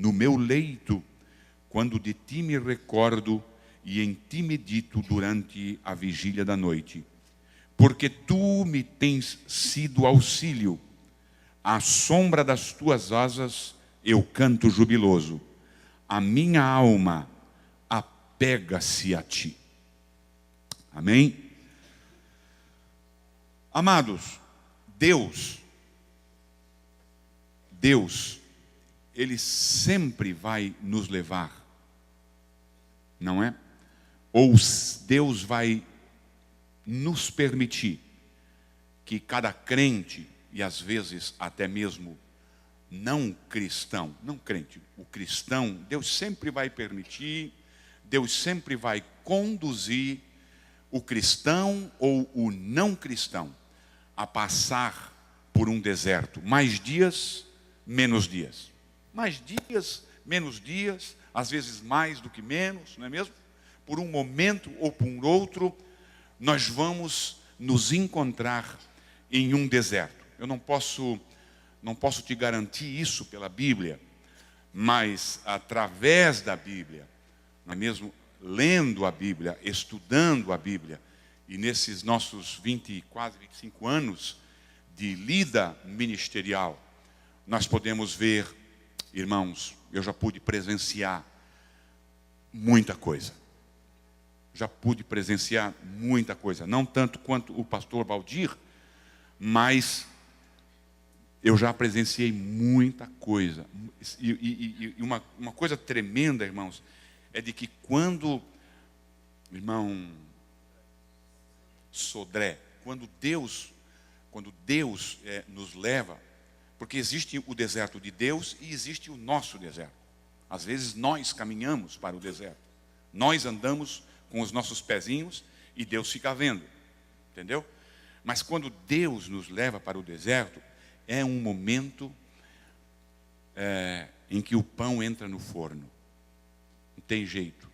no meu leito, quando de ti me recordo e em ti medito durante a vigília da noite. Porque tu me tens sido auxílio, à sombra das tuas asas eu canto jubiloso. A minha alma apega-se a ti. Amém? Amados, Deus, Ele sempre vai nos levar, não é? Ou Deus vai nos permitir que cada crente, e às vezes até mesmo não crente, o cristão, Deus sempre vai permitir, Deus sempre vai conduzir o cristão ou o não cristão a passar por um deserto. Mais dias, menos dias. Mais dias, menos dias, às vezes mais do que menos, não é mesmo? Por um momento ou por outro, nós vamos nos encontrar em um deserto. Eu não posso te garantir isso pela Bíblia, mas através da Bíblia, não é mesmo? Lendo a Bíblia, estudando a Bíblia, e nesses nossos quase 25 anos de lida ministerial, nós podemos ver, irmãos, eu já pude presenciar muita coisa. Já pude presenciar muita coisa. Não tanto quanto o pastor Valdir, mas eu já presenciei muita coisa. E uma coisa tremenda, irmãos, é de que quando, irmão Sodré, quando Deus nos leva, porque existe o deserto de Deus e existe o nosso deserto. Às vezes nós caminhamos para o deserto. Nós andamos com os nossos pezinhos e Deus fica vendo. Entendeu? Mas quando Deus nos leva para o deserto, é um momento em que o pão entra no forno. Não tem jeito.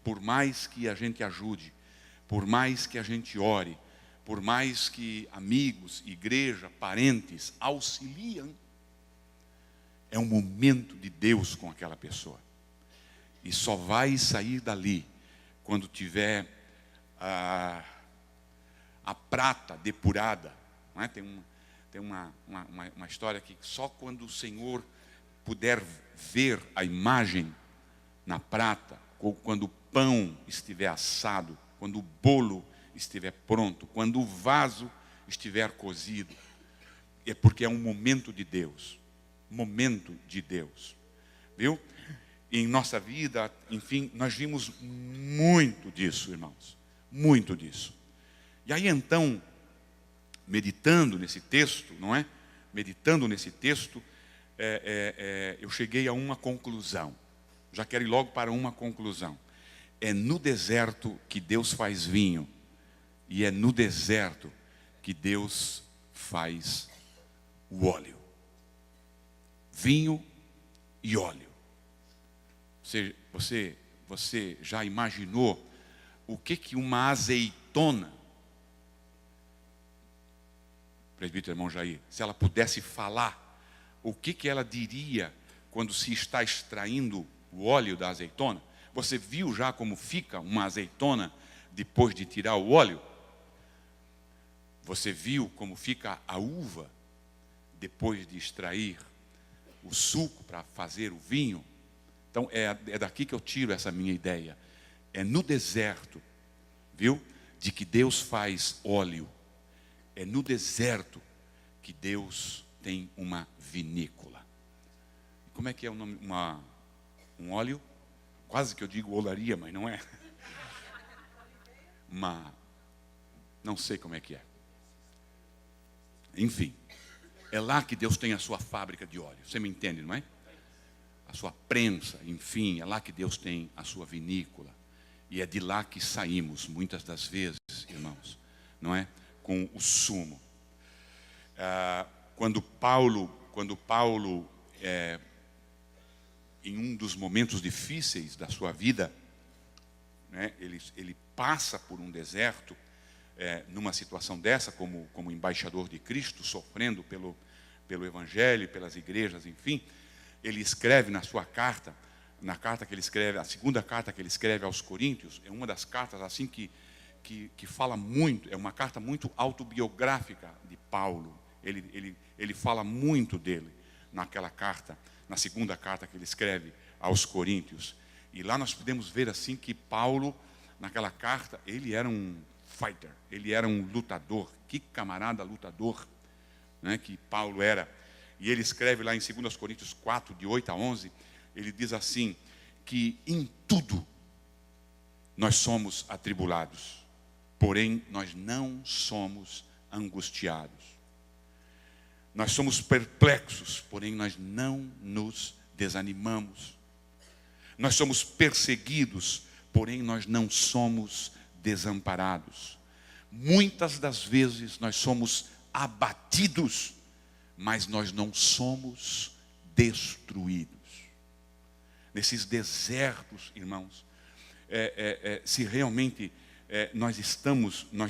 Por mais que a gente ajude, por mais que a gente ore, por mais que amigos, igreja, parentes auxiliam, é um momento de Deus com aquela pessoa. E só vai sair dali quando tiver a prata depurada. Não é? Tem uma história que só quando o Senhor puder ver a imagem na prata, ou quando o pão estiver assado, quando o bolo estiver pronto, quando o vaso estiver cozido, é porque é um momento de Deus. Momento de Deus. Viu? Em nossa vida, enfim, nós vimos muito disso, irmãos. Muito disso. E aí então, meditando nesse texto, não é? Meditando nesse texto, eu cheguei a uma conclusão. Já quero ir logo para uma conclusão. É no deserto que Deus faz vinho. E é no deserto que Deus faz o óleo. Vinho e óleo. Você já imaginou o que uma azeitona, presbítero irmão Jair, se ela pudesse falar, o que ela diria quando se está extraindo o óleo da azeitona? Você viu já como fica uma azeitona depois de tirar o óleo? Você viu como fica a uva depois de extrair o suco para fazer o vinho? Então é daqui que eu tiro essa minha ideia. É no deserto, viu? De que Deus faz óleo. É no deserto que Deus tem uma vinícola. Como é que é o nome? Um óleo? Quase que eu digo olaria, mas não é. Não sei como é que é. Enfim, é lá que Deus tem a sua fábrica de óleo. Você me entende, não é? A sua prensa, enfim, é lá que Deus tem a sua vinícola. E é de lá que saímos, muitas das vezes, irmãos, não é? Com o sumo. Quando Paulo, em um dos momentos difíceis da sua vida, né, ele passa por um deserto, numa situação dessa, como embaixador de Cristo, sofrendo pelo Evangelho, pelas igrejas, enfim. ele escreve na sua carta, na carta que ele escreve, a segunda carta que ele escreve aos Coríntios, é uma das cartas assim que fala muito, é uma carta muito autobiográfica de Paulo. Ele fala muito dele naquela carta, na segunda carta que ele escreve aos Coríntios. E lá nós podemos ver assim que Paulo, naquela carta, ele era um fighter, ele era um lutador. Que camarada lutador, né, que Paulo era. E ele escreve lá em 2 Coríntios 4, de 8 a 11, ele diz assim, que em tudo nós somos atribulados, porém nós não somos angustiados. Nós somos perplexos, porém nós não nos desanimamos. Nós somos perseguidos, porém nós não somos desamparados. Muitas das vezes nós somos abatidos, mas nós não somos destruídos. Nesses desertos, irmãos, se realmente nós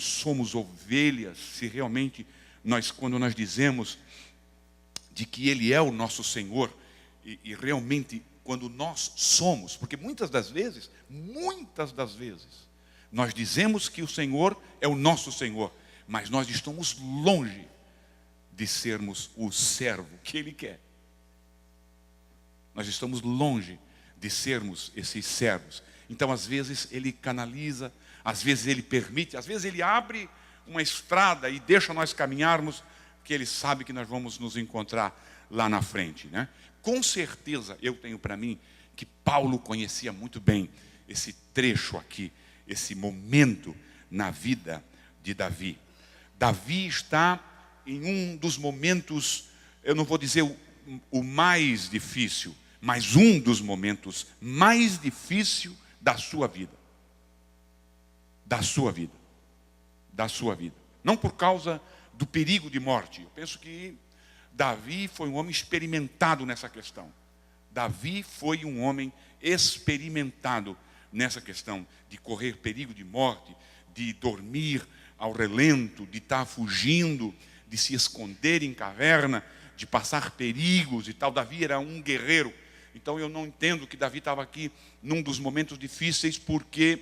somos ovelhas, se realmente quando nós dizemos de que Ele é o nosso Senhor, e realmente quando nós somos, porque muitas das vezes, nós dizemos que o Senhor é o nosso Senhor, mas nós estamos longe de sermos o servo que Ele quer. Nós estamos longe de sermos esses servos. Então, às vezes, Ele canaliza, às vezes Ele permite, às vezes Ele abre uma estrada e deixa nós caminharmos, porque Ele sabe que nós vamos nos encontrar lá na frente, né? Com certeza, eu tenho para mim que Paulo conhecia muito bem esse trecho aqui, esse momento na vida de Davi. Davi está em um dos momentos, eu não vou dizer o mais difícil, mas um dos momentos mais difíceis da sua vida. Da sua vida. Da sua vida. Não por causa do perigo de morte. Eu penso que Davi foi um homem experimentado nessa questão. Davi foi um homem experimentado nessa questão de correr perigo de morte, de dormir ao relento, de estar fugindo, de se esconder em caverna, de passar perigos e tal. Davi era um guerreiro. Então eu não entendo que Davi estava aqui num dos momentos difíceis porque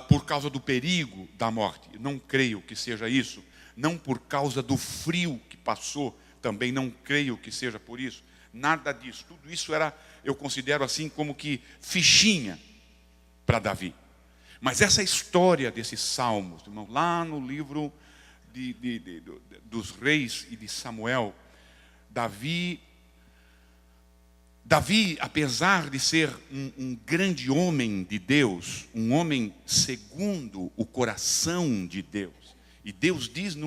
por causa do perigo da morte. Eu não creio que seja isso. Não por causa do frio que passou, também não creio que seja por isso. Nada disso. Tudo isso era, eu considero assim como que fichinha para Davi. Mas essa história desses salmos, irmão, lá no livro dos reis e de Samuel, Davi, apesar de ser um grande homem de Deus, um homem segundo o coração de Deus, e Deus diz,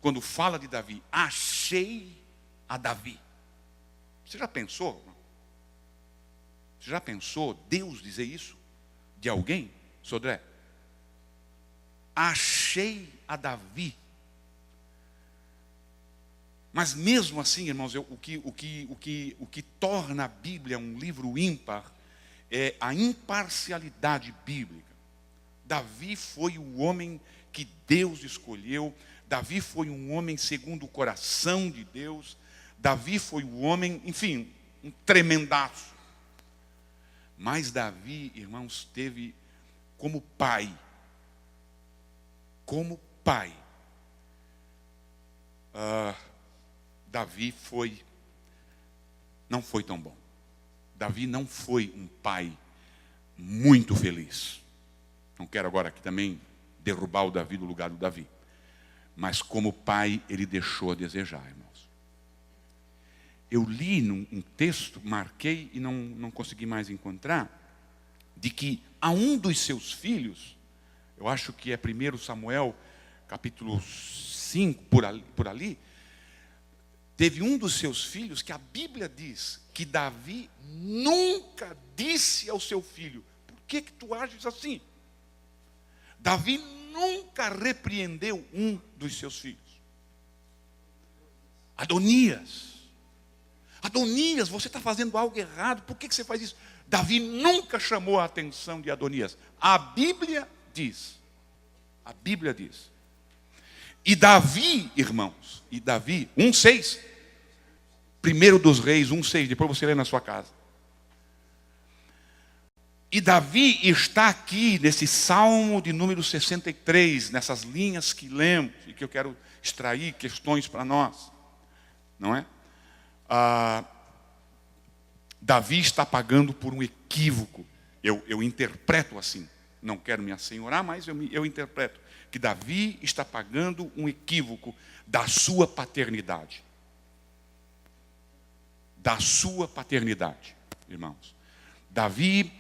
quando fala de Davi, achei a Davi. Você já pensou? Você já pensou Deus dizer isso de alguém, Sodré? Achei a Davi. Mas mesmo assim, irmãos, o que torna a Bíblia um livro ímpar é a imparcialidade bíblica. Davi foi o homem que Deus escolheu. Davi foi um homem segundo o coração de Deus. Davi foi o homem, enfim, um tremendaço. Mas Davi, irmãos, teve como pai, Davi não foi tão bom. Davi não foi um pai muito feliz. Não quero agora aqui também derrubar o Davi do lugar do Davi. Mas como pai, ele deixou a desejar, irmãos. Eu li num texto, marquei e não consegui mais encontrar, de que a um dos seus filhos, eu acho que é 1 Samuel, capítulo 5, por ali, teve um dos seus filhos que a Bíblia diz que Davi nunca disse ao seu filho: por que tu ages assim? Davi nunca repreendeu um dos seus filhos. Adonias, você está fazendo algo errado, por que você faz isso? Davi nunca chamou a atenção de Adonias. A Bíblia diz. E Davi, irmãos, 1:6, 1 dos Reis 1:6, depois você lê na sua casa. E Davi está aqui nesse Salmo de número 63, nessas linhas que lemos, e que eu quero extrair questões para nós, não é? Davi está pagando por um equívoco. Eu interpreto assim, não quero me assenhorar, mas eu interpreto que Davi está pagando um equívoco da sua paternidade. Da sua paternidade, irmãos. Davi,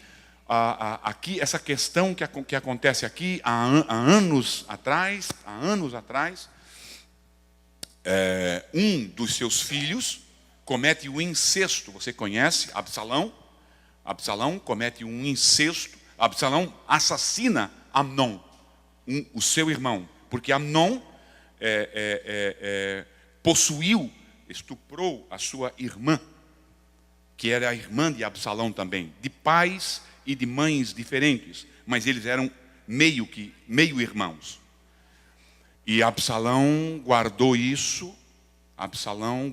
aqui, essa questão que acontece aqui há anos atrás, um dos seus filhos comete o incesto. Você conhece Absalão? Absalão comete um incesto. Absalão assassina Amnon, o seu irmão, porque Amnon estuprou a sua irmã, que era a irmã de Absalão também, de pais e de mães diferentes, mas eles eram meio irmãos. E Absalão guardou isso, Absalão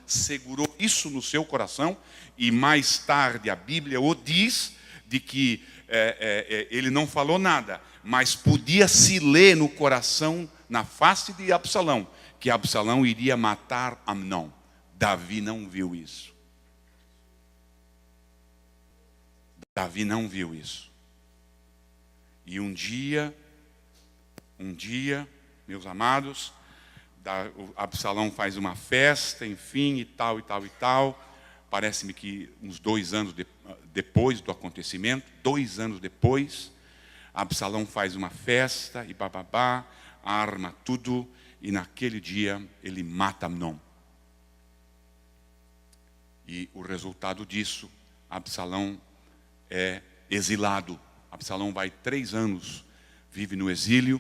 segurou isso no seu coração, e mais tarde a Bíblia o diz, de que ele não falou nada, mas podia se ler no coração, na face de Absalão, que Absalão iria matar Amnon. Davi não viu isso. Davi não viu isso. E um dia, meus amados, Absalão faz uma festa, enfim, e tal. Parece-me que uns 2 anos depois do acontecimento, 2 anos depois, Absalão faz uma festa e arma tudo, e naquele dia ele mata Amnon. E o resultado disso, Absalão é exilado. Absalão vai 3 anos, vive no exílio,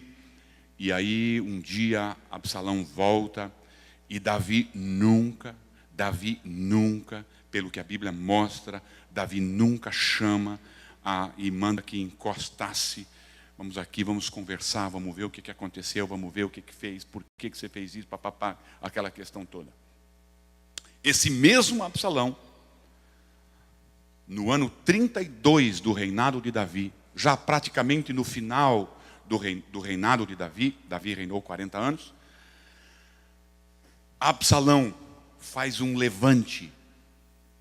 e aí um dia Absalão volta, e Davi nunca, pelo que a Bíblia mostra, Davi nunca chama e manda que encostasse. Vamos conversar, vamos ver o que aconteceu, vamos ver o que fez, por que você fez isso, aquela questão toda. Esse mesmo Absalão, no ano 32 do reinado de Davi, já praticamente no final do reinado de Davi reinou 40 anos, Absalão faz um levante.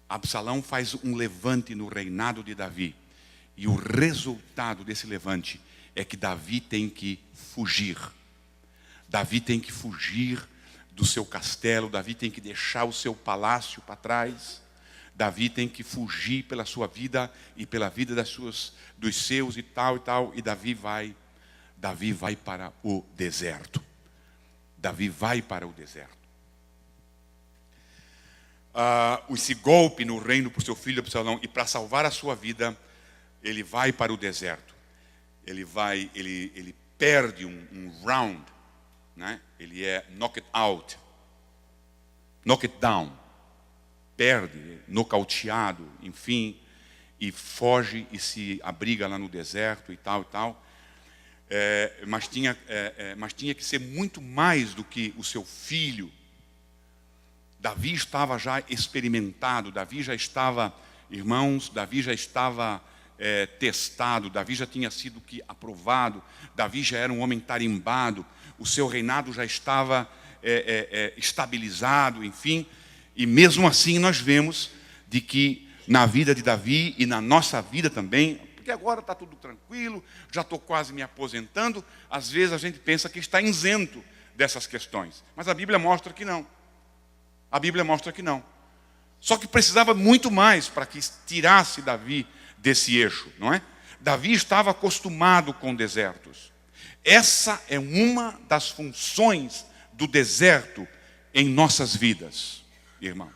Absalão faz um levante no reinado de Davi. E o resultado desse levante é que Davi tem que fugir. Davi tem que fugir do seu castelo. Davi tem que deixar o seu palácio para trás. Davi tem que fugir pela sua vida e pela vida dos seus e tal. E Davi vai para o deserto. Davi vai para o deserto. Esse golpe no reino por seu filho Absalão, e para salvar a sua vida, ele vai para o deserto. Ele perde um round, né? Ele é knocked out, knocked down, perde, nocauteado, enfim, e foge e se abriga lá no deserto e tal. Mas tinha que ser muito mais do que o seu filho. Davi estava já experimentado, Davi já estava, irmãos, testado, Davi já tinha sido aprovado, Davi já era um homem tarimbado, o seu reinado já estava estabilizado, enfim. E mesmo assim nós vemos de que na vida de Davi e na nossa vida também, porque agora está tudo tranquilo, já estou quase me aposentando, às vezes a gente pensa que está isento dessas questões, mas a Bíblia mostra que não. A Bíblia mostra que não. Só que precisava muito mais para que tirasse Davi desse eixo, não é? Davi estava acostumado com desertos. Essa é uma das funções do deserto em nossas vidas, irmãos.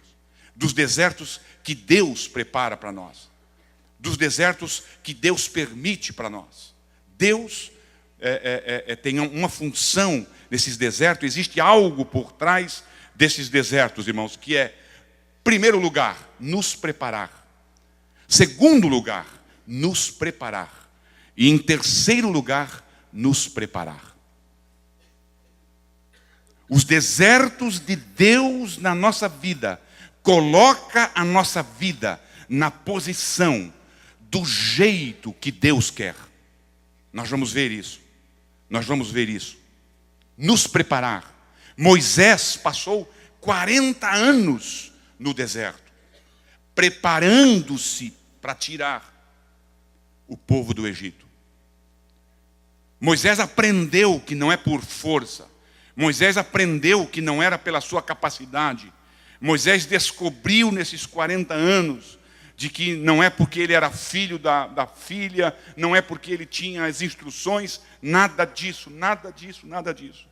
Dos desertos que Deus prepara para nós. Dos desertos que Deus permite para nós. Deus tem uma função nesses desertos. Existe algo por trás desses desertos, irmãos, que é, primeiro lugar, nos preparar. Segundo lugar, nos preparar. E em terceiro lugar, nos preparar. Os desertos de Deus na nossa vida coloca a nossa vida na posição do jeito que Deus quer. Nós vamos ver isso. Nós vamos ver isso. Nos preparar. Moisés passou 40 anos no deserto, preparando-se para tirar o povo do Egito. Moisés aprendeu que não é por força. Moisés aprendeu que não era pela sua capacidade. Moisés descobriu nesses 40 anos de que não é porque ele era filho da filha, não é porque ele tinha as instruções, nada disso, nada disso, nada disso.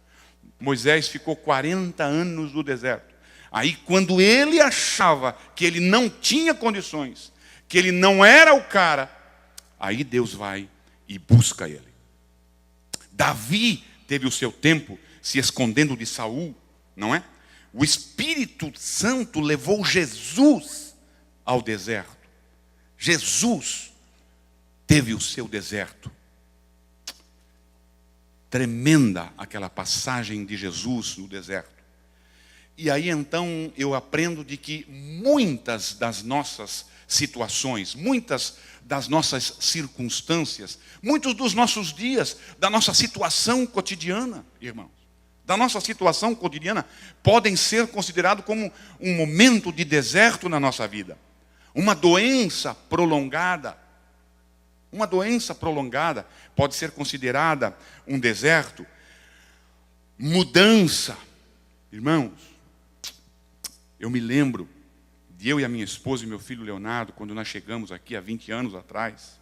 Moisés ficou 40 anos no deserto. Aí quando ele achava que ele não tinha condições, que ele não era o cara, aí Deus vai e busca ele. Davi teve o seu tempo se escondendo de Saul, não é? O Espírito Santo levou Jesus ao deserto. Jesus teve o seu deserto. Tremenda aquela passagem de Jesus no deserto. E aí então eu aprendo de que muitas das nossas situações, muitas das nossas circunstâncias, muitos dos nossos dias, da nossa situação cotidiana, irmãos, da nossa situação cotidiana, podem ser considerados como um momento de deserto na nossa vida. Uma doença prolongada. Uma doença prolongada pode ser considerada um deserto. Mudança. Irmãos, eu me lembro de eu e a minha esposa e meu filho Leonardo, quando nós chegamos aqui há 20 anos atrás.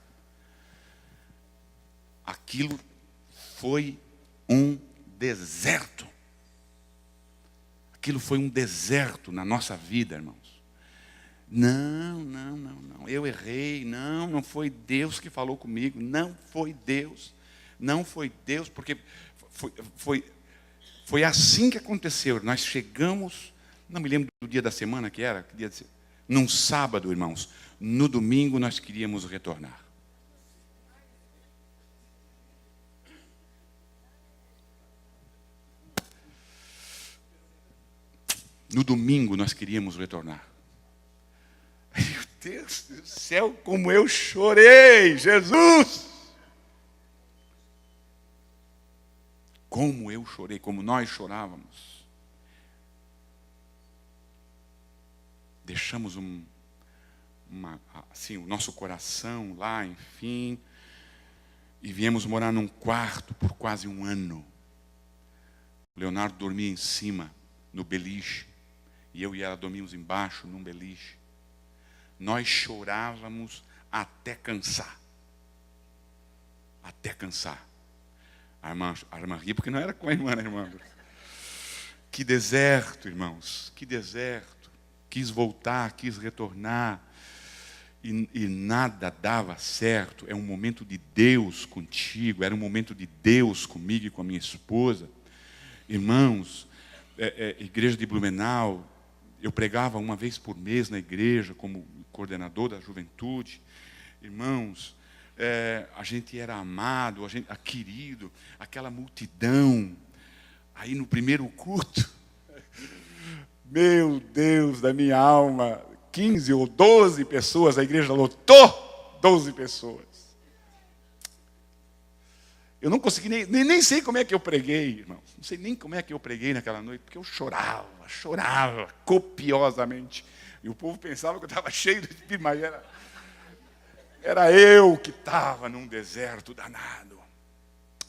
Aquilo foi um deserto. Aquilo foi um deserto na nossa vida, irmãos. Não. Eu errei. Não foi Deus que falou comigo. Não foi Deus. Não foi Deus, porque foi assim que aconteceu. Nós chegamos, não me lembro do dia da semana que era, num sábado, irmãos. No domingo nós queríamos retornar. No domingo nós queríamos retornar. Meu Deus do céu, como eu chorei, Jesus! Como eu chorei, como nós chorávamos. Deixamos o nosso coração lá, enfim, e viemos morar num quarto por quase um ano. O Leonardo dormia em cima, no beliche, e eu e ela dormíamos embaixo, num beliche. Nós chorávamos até cansar. Até cansar. A irmã ria porque não era com a irmã, né, irmã? Que deserto, irmãos, que deserto. Quis voltar, quis retornar. E nada dava certo. É um momento de Deus contigo. Era um momento de Deus comigo e com a minha esposa. Irmãos, igreja de Blumenau, eu pregava uma vez por mês na igreja como coordenador da juventude. Irmãos, a gente era amado, querido, aquela multidão. Aí no primeiro culto, meu Deus da minha alma, 15 ou 12 pessoas, a igreja lotou 12 pessoas. Eu não consegui, nem sei como é que eu preguei, irmãos. Não sei nem como é que eu preguei naquela noite, porque eu chorava copiosamente. E o povo pensava que eu estava cheio de espírito, mas era eu que estava num deserto danado.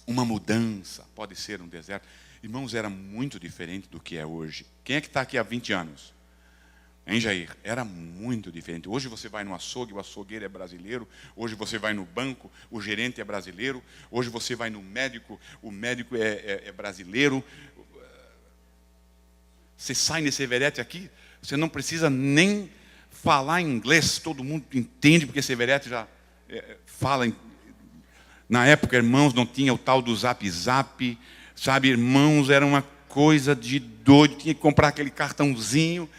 Uma mudança pode ser um deserto. Irmãos, era muito diferente do que é hoje. Quem é que está aqui há 20 anos? Hein, Jair? Era muito diferente. Hoje você vai no açougue, o açougueiro é brasileiro. Hoje você vai no banco, o gerente é brasileiro. Hoje você vai no médico, o médico é brasileiro. Você sai nesse Everett aqui, você não precisa nem falar inglês. Todo mundo entende, porque esse Everett já fala. Na época, irmãos, não tinha o tal do Zap Zap. Sabe, irmãos, era uma coisa de doido. Tinha que comprar aquele cartãozinho.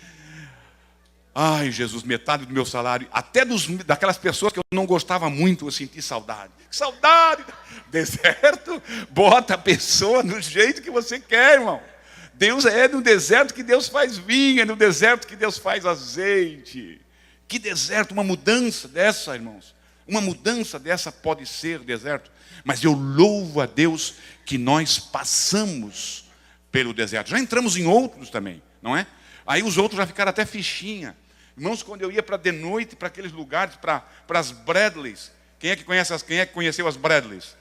Ai, Jesus, metade do meu salário, até daquelas pessoas que eu não gostava muito, eu senti saudade. Saudade! Deserto, bota a pessoa do jeito que você quer, irmão. Deus é no deserto que Deus faz vinho, é no deserto que Deus faz azeite. Que deserto, uma mudança dessa, irmãos. Uma mudança dessa pode ser deserto. Mas eu louvo a Deus que nós passamos pelo deserto. Já entramos em outros também, não é? Aí os outros já ficaram até fichinha. Irmãos, quando eu ia para de noite, para aqueles lugares, para as Bradleys. Quem é que conheceu as Bradleys?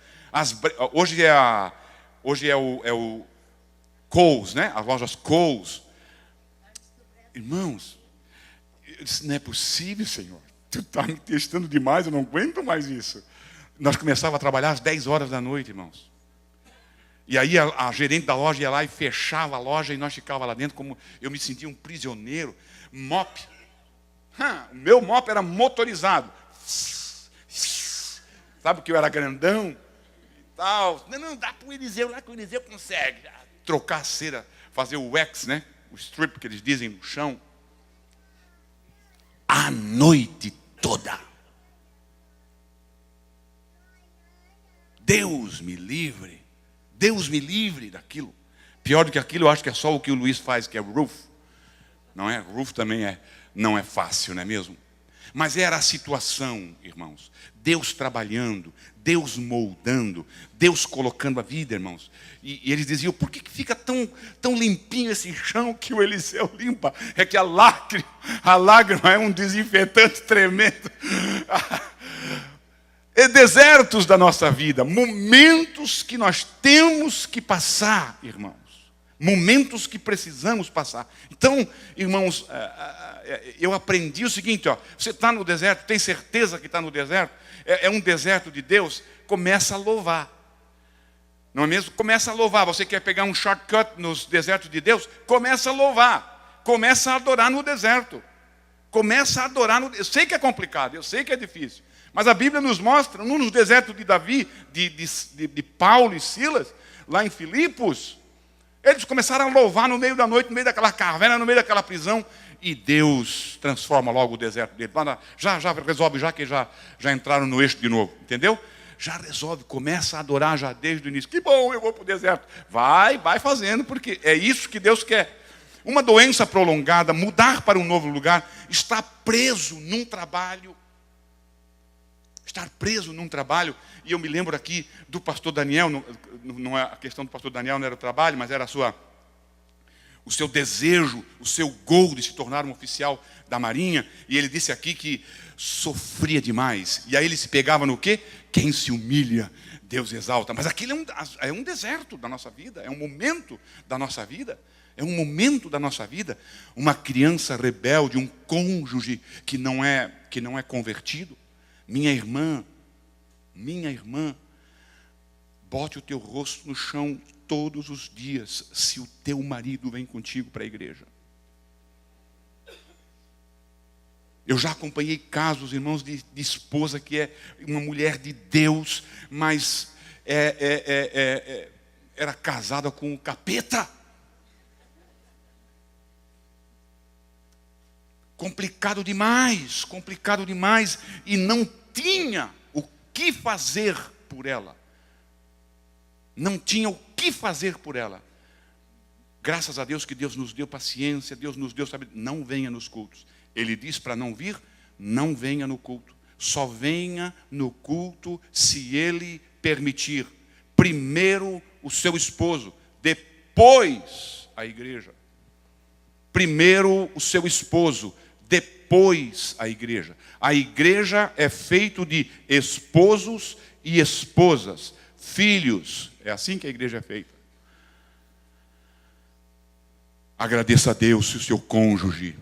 Hoje é o Kohl's, né? As lojas Kohl's. Irmãos, eu disse, não é possível, Senhor. Tu está me testando demais, eu não aguento mais isso. Nós começávamos a trabalhar às 10 horas da noite, irmãos. E aí a gerente da loja ia lá e fechava a loja e nós ficávamos lá dentro, como eu me sentia um prisioneiro. Mop. O meu mop era motorizado. Sabe que eu era grandão e tal. Não, dá para o Eliseu lá que o Eliseu consegue. Trocar a cera, fazer o wax, né? O strip que eles dizem no chão. A noite toda. Deus me livre daquilo. Pior do que aquilo, eu acho que é só o que o Luiz faz, que é roof. Não é? Roof também não é fácil, não é mesmo? Mas era a situação, irmãos. Deus trabalhando, Deus moldando, Deus colocando a vida, irmãos. E eles diziam, por que fica tão limpinho esse chão que o Eliseu limpa? É que a lágrima é um desinfetante tremendo. Desertos da nossa vida, momentos que nós temos que passar, irmãos. Momentos que precisamos passar. Então, irmãos, eu aprendi o seguinte, você está no deserto, tem certeza que está no deserto? É um deserto de Deus, começa a louvar. Não é mesmo? Começa a louvar. Você quer pegar um shortcut nos desertos de Deus? Começa a louvar. Começa a adorar no deserto. Começa a adorar no... Eu sei que é complicado, eu sei que é difícil. Mas a Bíblia nos mostra, no deserto de Davi, de Paulo e Silas, lá em Filipos, eles começaram a louvar no meio da noite, no meio daquela caverna, no meio daquela prisão, e Deus transforma logo o deserto dele. Já resolve, já que já entraram no eixo de novo, entendeu? Já resolve, começa a adorar já desde o início. Que bom, eu vou para o deserto. Vai fazendo, porque é isso que Deus quer. Uma doença prolongada, mudar para um novo lugar, estar preso num trabalho. Estar preso num trabalho, e eu me lembro aqui do pastor Daniel, não é a questão do pastor Daniel, não era o trabalho, mas era o seu desejo, o seu gol de se tornar um oficial da Marinha, e ele disse aqui que sofria demais, e aí ele se pegava no quê? Quem se humilha, Deus exalta. Mas aquilo é um deserto da nossa vida, é um momento da nossa vida. É um momento da nossa vida. Uma criança rebelde, um cônjuge que não é convertido. Minha irmã, bote o teu rosto no chão todos os dias, se o teu marido vem contigo para a igreja. Eu já acompanhei casos, irmãos, de esposa que é uma mulher de Deus, mas era casada com o capeta. Complicado demais, e não tinha o que fazer por ela. Não tinha o que fazer por ela. Graças a Deus que Deus nos deu paciência, Deus nos deu sabedoria. Não venha nos cultos. Ele diz para não vir, não venha no culto. Só venha no culto se ele permitir. Primeiro o seu esposo, depois a igreja. Primeiro o seu esposo, depois a igreja. A igreja é feito de esposos e esposas, filhos. É assim que a igreja é feita. Agradeça a Deus se o seu cônjuge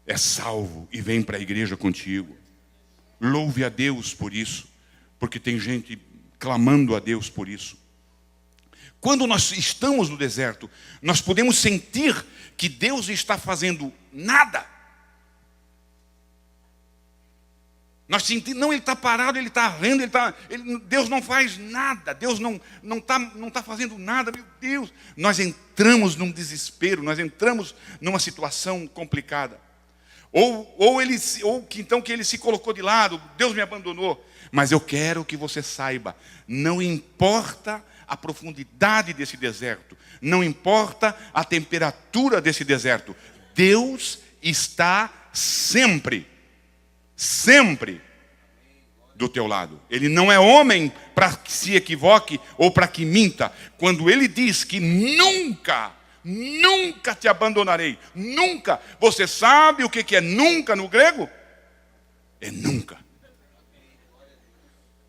é salvo e vem para a igreja contigo. Louve a Deus por isso, porque tem gente clamando a Deus por isso. Quando nós estamos no deserto, nós podemos sentir que Deus está fazendo nada. Nós sentimos, não, ele está parado, ele está vendo, Deus não faz nada, Deus não está fazendo nada, meu Deus. Nós entramos num desespero, nós entramos numa situação complicada. Ou então que ele se colocou de lado, Deus me abandonou. Mas eu quero que você saiba, não importa a profundidade desse deserto, não importa a temperatura desse deserto, Deus está sempre, sempre do teu lado. Ele não é homem para que se equivoque ou para que minta. Quando ele diz que nunca te abandonarei, nunca. Você sabe o que é nunca no grego? É nunca.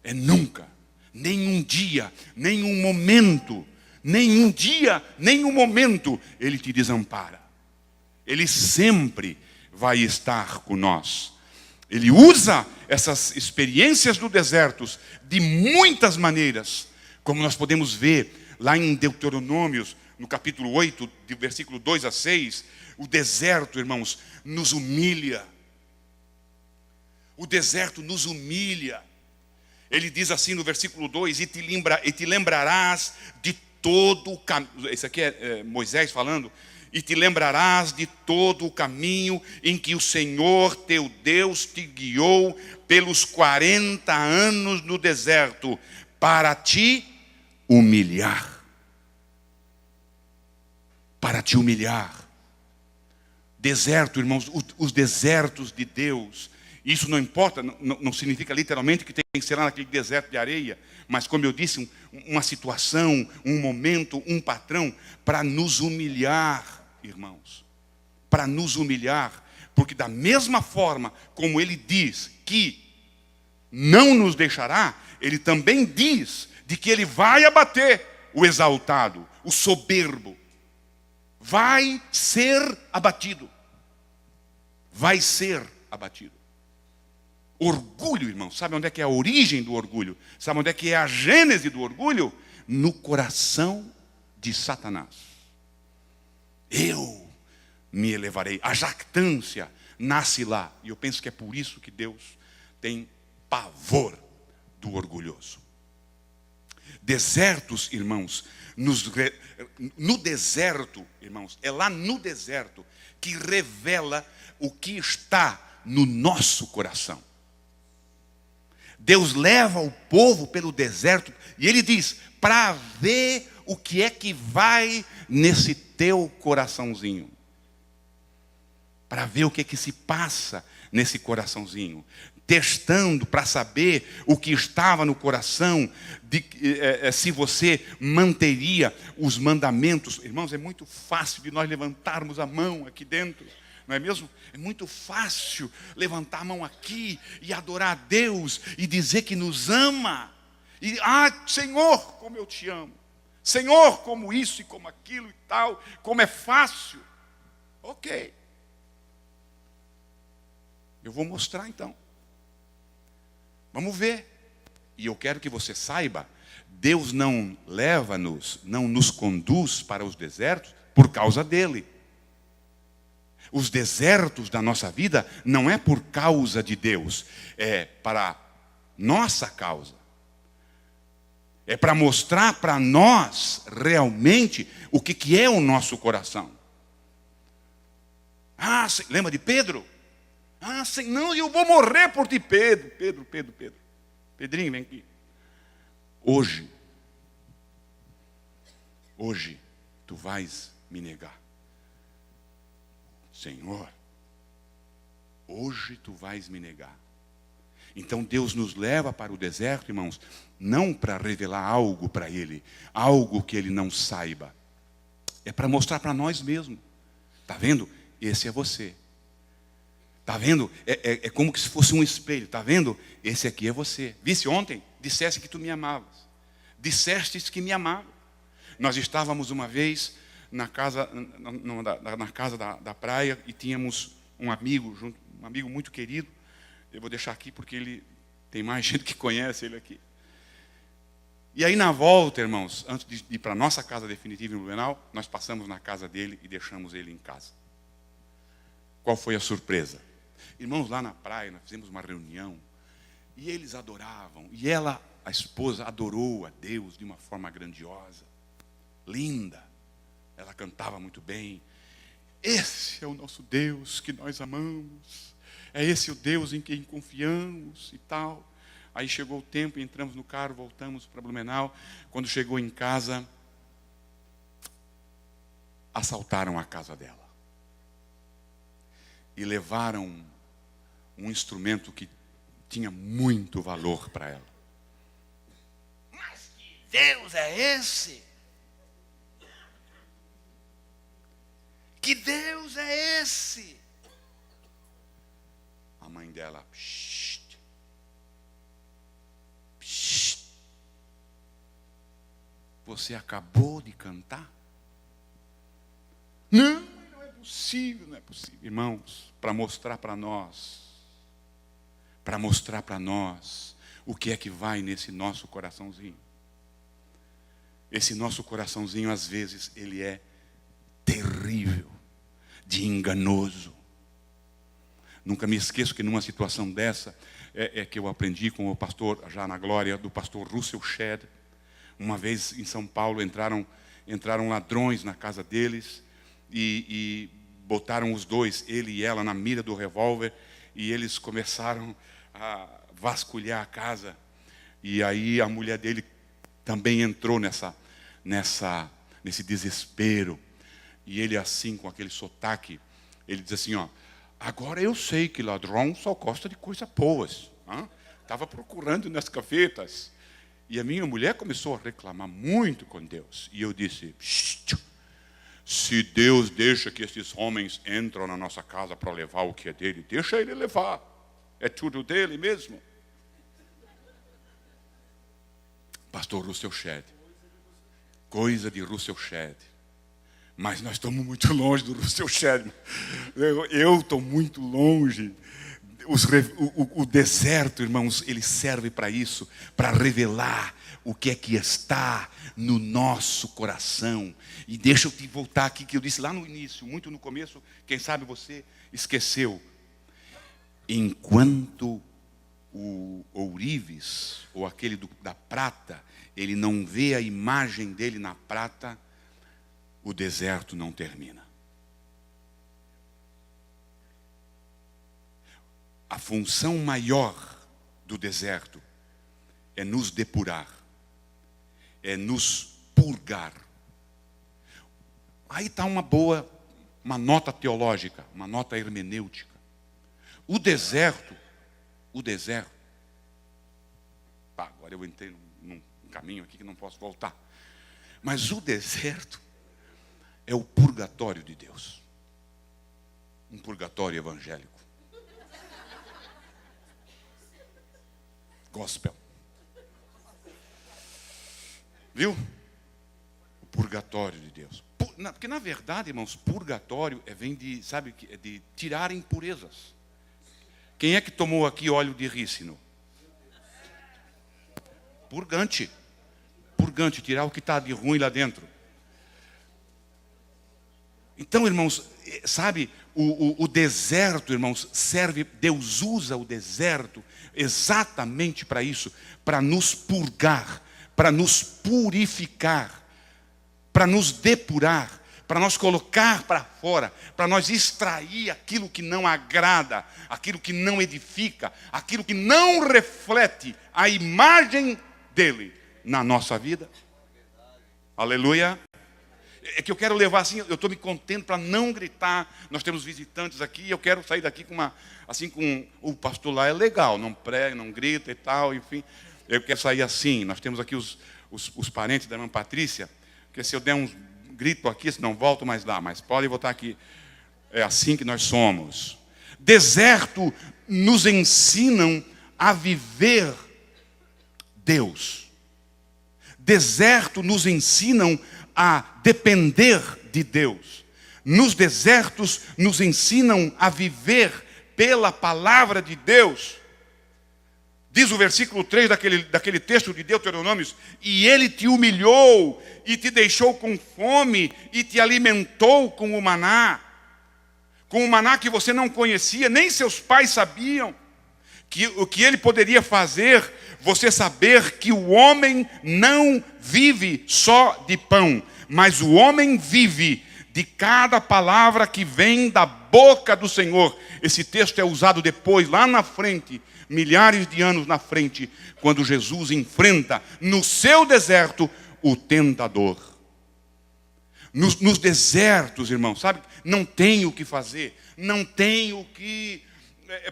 É nunca. Nenhum dia, nenhum momento, nenhum dia, nenhum momento ele te desampara. Ele sempre vai estar com nós. Ele usa essas experiências do deserto de muitas maneiras, como nós podemos ver lá em Deuteronômios, no capítulo 8, do versículo 2 a 6, o deserto, irmãos, nos humilha. O deserto nos humilha. Ele diz assim no versículo 2, e te lembrarás de todo o caminho. Esse aqui é Moisés falando. E te lembrarás de todo o caminho em que o Senhor teu Deus te guiou pelos 40 anos no deserto, para te humilhar. Para te humilhar. Deserto, irmãos, os desertos de Deus. Isso não importa, não significa literalmente que tem que ser lá naquele deserto de areia. Mas como eu disse, uma situação, um momento, um patrão para nos humilhar. Irmãos, para nos humilhar, porque da mesma forma como ele diz que não nos deixará, ele também diz de que ele vai abater o exaltado, o soberbo. Vai ser abatido. Vai ser abatido. Orgulho, irmãos, sabe onde é que é a origem do orgulho? Sabe onde é que é a gênese do orgulho? No coração de Satanás. Eu me elevarei. A jactância nasce lá. E eu penso que é por isso que Deus tem pavor do orgulhoso. Desertos, irmãos, no deserto, irmãos, é lá no deserto que revela o que está no nosso coração. Deus leva o povo pelo deserto e ele diz, para ver o que é que vai nesse teu coraçãozinho. Para ver o que é que se passa nesse coraçãozinho. Testando para saber o que estava no coração, se você manteria os mandamentos. Irmãos, é muito fácil de nós levantarmos a mão aqui dentro. Não é mesmo? É muito fácil levantar a mão aqui e adorar a Deus e dizer que nos ama. E, Senhor, como eu te amo. Senhor, como isso e como aquilo e tal. Como é fácil. Ok. Eu vou mostrar então. Vamos ver. E eu quero que você saiba, Deus não leva-nos, não nos conduz para os desertos por causa dele. Os desertos da nossa vida não é por causa de Deus, é para nossa causa. É para mostrar para nós realmente o que é o nosso coração. Lembra de Pedro? Não, eu vou morrer por ti, Pedro. Pedrinho, vem aqui. Hoje, tu vais me negar. Senhor, hoje tu vais me negar. Então Deus nos leva para o deserto, irmãos, não para revelar algo para Ele, algo que Ele não saiba. É para mostrar para nós mesmos. Está vendo? Esse é você. Está vendo? É como se fosse um espelho. Está vendo? Esse aqui é você. Visse ontem? Disseste que tu me amavas. Dissestes que me amava. Nós estávamos uma vez na casa da praia e tínhamos um amigo junto, um amigo muito querido. Eu vou deixar aqui porque ele tem mais gente que conhece ele aqui. E aí na volta, irmãos, antes de ir para a nossa casa definitiva em Blumenau, nós passamos na casa dele e deixamos ele em casa. Qual foi a surpresa? Irmãos, lá na praia nós fizemos uma reunião e eles adoravam. E ela, a esposa, adorou a Deus de uma forma grandiosa, linda. Ela cantava muito bem. Esse é o nosso Deus que nós amamos. É esse o Deus em quem confiamos e tal. Aí chegou o tempo, entramos no carro, voltamos para Blumenau. Quando chegou em casa, assaltaram a casa dela. E levaram um instrumento que tinha muito valor para ela. Mas que Deus é esse? Que Deus é esse? A mãe dela, psst, psst. Você acabou de cantar? Não é possível, não é possível. Irmãos, para mostrar para nós o que é que vai nesse nosso coraçãozinho. Esse nosso coraçãozinho, às vezes, ele é terrível, de enganoso. Nunca me esqueço que numa situação dessa, que eu aprendi com o pastor, já na glória, do pastor Russell Shedd. Uma vez em São Paulo entraram ladrões na casa deles e botaram os dois, ele e ela, na mira do revólver, e eles começaram a vasculhar a casa. E aí a mulher dele também entrou nesse desespero. E ele assim, com aquele sotaque, ele diz assim, ó, agora eu sei que ladrão só gosta de coisas boas. Estava procurando nas gavetas. E a minha mulher começou a reclamar muito com Deus. E eu disse, se Deus deixa que esses homens entram na nossa casa para levar o que é dele, deixa ele levar. É tudo dele mesmo. Pastor Russell Shedd. Coisa de Russell Shedd. Mas nós estamos muito longe do Russell Shedd. Eu estou muito longe. O deserto, irmãos, ele serve para isso, para revelar o que é que está no nosso coração. E deixa eu te voltar aqui, que eu disse lá no início, muito no começo, quem sabe você esqueceu. Enquanto o ourives, ou aquele da prata, ele não vê a imagem dele na prata, o deserto não termina. A função maior do deserto é nos depurar, é nos purgar. Aí está uma nota teológica, uma nota hermenêutica. O deserto, agora eu entrei num caminho aqui que não posso voltar. Mas o deserto é o purgatório de Deus. Um purgatório evangélico. Gospel. Viu? O purgatório de Deus. Porque na verdade, irmãos, purgatório vem de, sabe, de tirar impurezas. Quem é que tomou aqui óleo de rícino? Purgante. Purgante, tirar o que está de ruim lá dentro. Então, irmãos, sabe, o deserto, irmãos, serve, Deus usa o deserto exatamente para isso, para nos purgar, para nos purificar, para nos depurar, para nós colocar para fora, para nós extrair aquilo que não agrada, aquilo que não edifica, aquilo que não reflete a imagem dele na nossa vida. Aleluia. É que eu quero levar assim, eu estou me contendo para não gritar. Nós temos visitantes aqui e eu quero sair daqui com o pastor lá é legal, não prega, não grita e tal, enfim. Eu quero sair assim. Nós temos aqui os parentes da irmã Patrícia, que se eu der um grito aqui, se não volto mais lá, mas pode voltar aqui. É assim que nós somos. Deserto nos ensinam a viver Deus. Deserto nos ensinam a depender de Deus. Nos desertos nos ensinam a viver pela palavra de Deus. Diz o versículo 3 daquele texto de Deuteronômio: e ele te humilhou e te deixou com fome e te alimentou com o maná que você não conhecia, nem seus pais sabiam. O que ele poderia fazer, você saber que o homem não vive só de pão, mas o homem vive de cada palavra que vem da boca do Senhor. Esse texto é usado depois, lá na frente, milhares de anos na frente, quando Jesus enfrenta no seu deserto o tentador. Nos desertos, irmãos, sabe? Não tem o que fazer, não tem o que,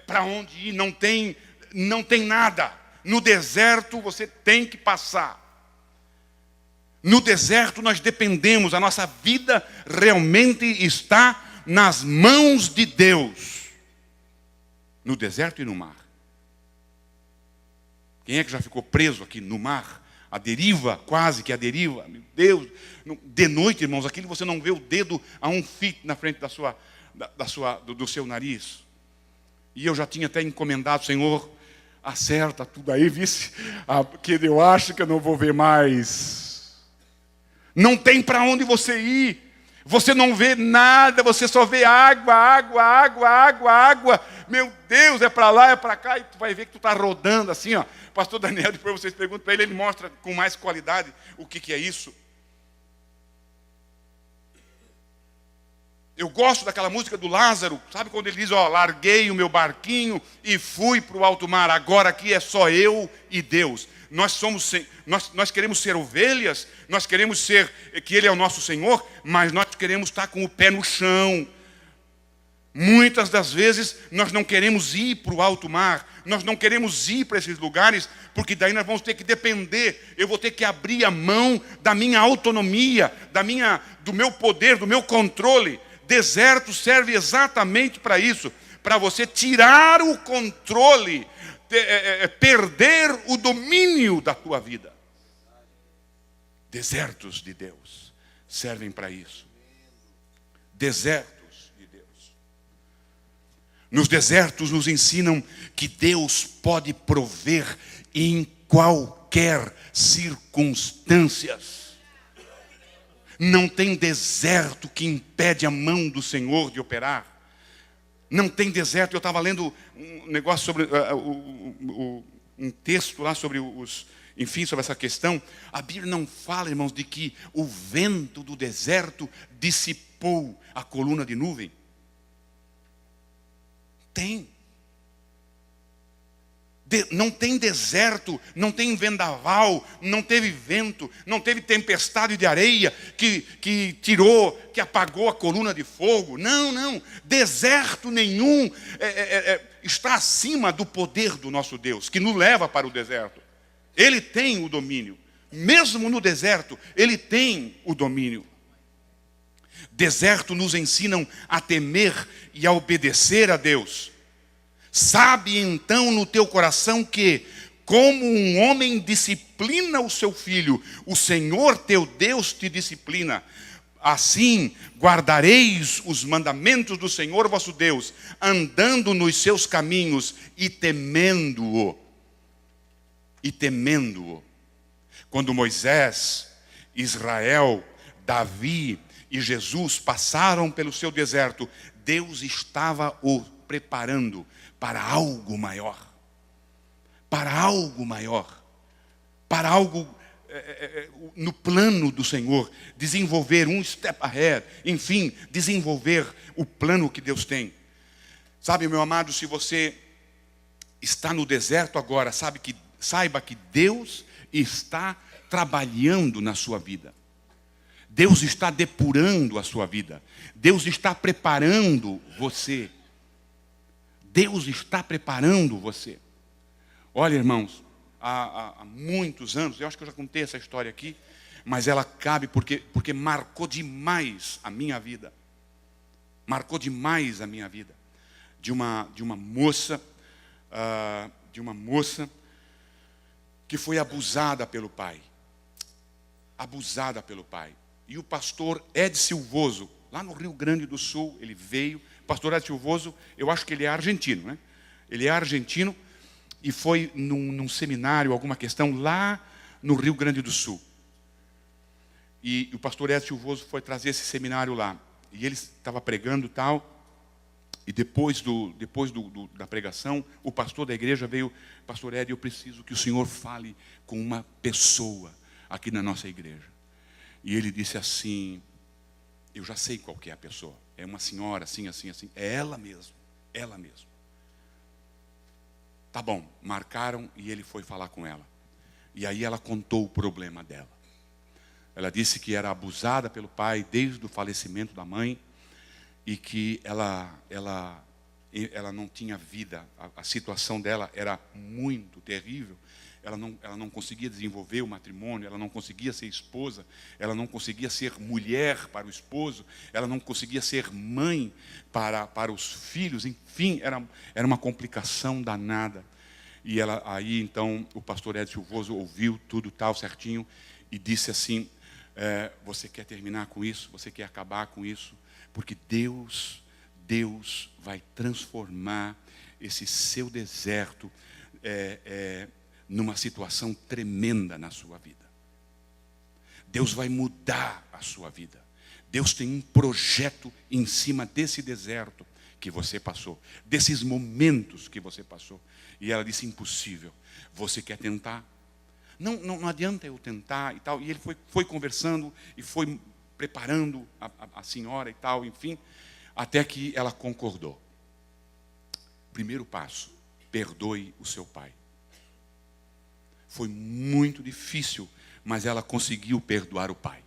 para onde ir, não tem nada. No deserto você tem que passar. No deserto nós dependemos, a nossa vida realmente está nas mãos de Deus. No deserto e no mar. Quem é que já ficou preso aqui no mar? A deriva, quase que a deriva. Meu Deus, de noite, irmãos, aquilo você não vê o dedo a 1 feet na frente do seu nariz. E eu já tinha até encomendado, Senhor, acerta tudo aí, vice, que eu acho que eu não vou ver mais. Não tem para onde você ir. Você não vê nada, você só vê água, água, água, água, água. Meu Deus, é para lá, é para cá. E tu vai ver que tu está rodando assim, ó. Pastor Daniel, depois vocês perguntam para ele mostra com mais qualidade o que é isso. Eu gosto daquela música do Lázaro, sabe quando ele diz, ó, larguei o meu barquinho e fui para o alto mar, agora aqui é só eu e Deus. Nós queremos ser ovelhas, nós queremos ser, que Ele é o nosso Senhor, mas nós queremos estar com o pé no chão. Muitas das vezes nós não queremos ir para o alto mar, nós não queremos ir para esses lugares, porque daí nós vamos ter que depender, eu vou ter que abrir a mão da minha autonomia, do meu poder, do meu controle. Deserto serve exatamente para isso, para você tirar o controle, perder o domínio da tua vida. Desertos de Deus servem para isso. Desertos de Deus. Nos desertos nos ensinam que Deus pode prover em qualquer circunstâncias. Não tem deserto que impede a mão do Senhor de operar. Não tem deserto. Eu estava lendo um negócio sobre um texto lá sobre sobre essa questão. A Bíblia não fala, irmãos, de que o vento do deserto dissipou a coluna de nuvem. Tem. Não tem deserto, não tem vendaval, não teve vento, não teve tempestade de areia que tirou, que apagou a coluna de fogo. Não, deserto nenhum está acima do poder do nosso Deus, que nos leva para o deserto. Ele tem o domínio, mesmo no deserto, Ele tem o domínio. Deserto nos ensinam a temer e a obedecer a Deus. Sabe então no teu coração que, como um homem disciplina o seu filho, o Senhor teu Deus te disciplina. Assim guardareis os mandamentos do Senhor vosso Deus, andando nos seus caminhos e temendo-o. Quando Moisés, Israel, Davi e Jesus passaram pelo seu deserto, Deus estava o preparando para algo maior, para algo no plano do Senhor, desenvolver um step ahead, enfim, desenvolver o plano que Deus tem. Sabe, meu amado, se você está no deserto agora, saiba que Deus está trabalhando na sua vida. Deus está depurando a sua vida. Deus está preparando você. Deus está preparando você. Olha, irmãos, há muitos anos, eu acho que eu já contei essa história aqui, mas ela cabe porque marcou demais a minha vida. Marcou demais a minha vida. De uma moça que foi abusada pelo pai. Abusada pelo pai. E o pastor Ed Silvoso, lá no Rio Grande do Sul, ele veio. Pastor Ed Silvoso, eu acho que ele é argentino, né? Ele é argentino e foi num seminário, alguma questão, lá no Rio Grande do Sul. E o pastor Ed Silvoso foi trazer esse seminário lá. E ele estava pregando e tal. E depois da pregação, o pastor da igreja veio, pastor Ed, eu preciso que o senhor fale com uma pessoa aqui na nossa igreja. E ele disse assim, Eu já sei qual que é a pessoa. É uma senhora, assim, assim, assim. É ela mesmo. Ela mesmo. Tá bom, marcaram e ele foi falar com ela. E aí ela contou o problema dela. Ela disse que era abusada pelo pai desde o falecimento da mãe e que ela não tinha vida. A situação dela era muito terrível. Ela não conseguia desenvolver o matrimônio, ela não conseguia ser esposa, ela não conseguia ser mulher para o esposo, ela não conseguia ser mãe para os filhos, enfim, era uma complicação danada. E aí então o pastor Edson Silvoso ouviu tudo tal certinho e disse assim: você quer terminar com isso? Você quer acabar com isso? Porque Deus vai transformar esse seu deserto numa situação tremenda na sua vida. Deus vai mudar a sua vida. Deus tem um projeto em cima desse deserto que você passou, desses momentos que você passou. E ela disse: impossível. Você quer tentar? Não adianta eu tentar e tal. E ele foi conversando e foi preparando a senhora e tal, enfim, até que ela concordou. Primeiro passo: perdoe o seu pai. Foi muito difícil, mas ela conseguiu perdoar o pai.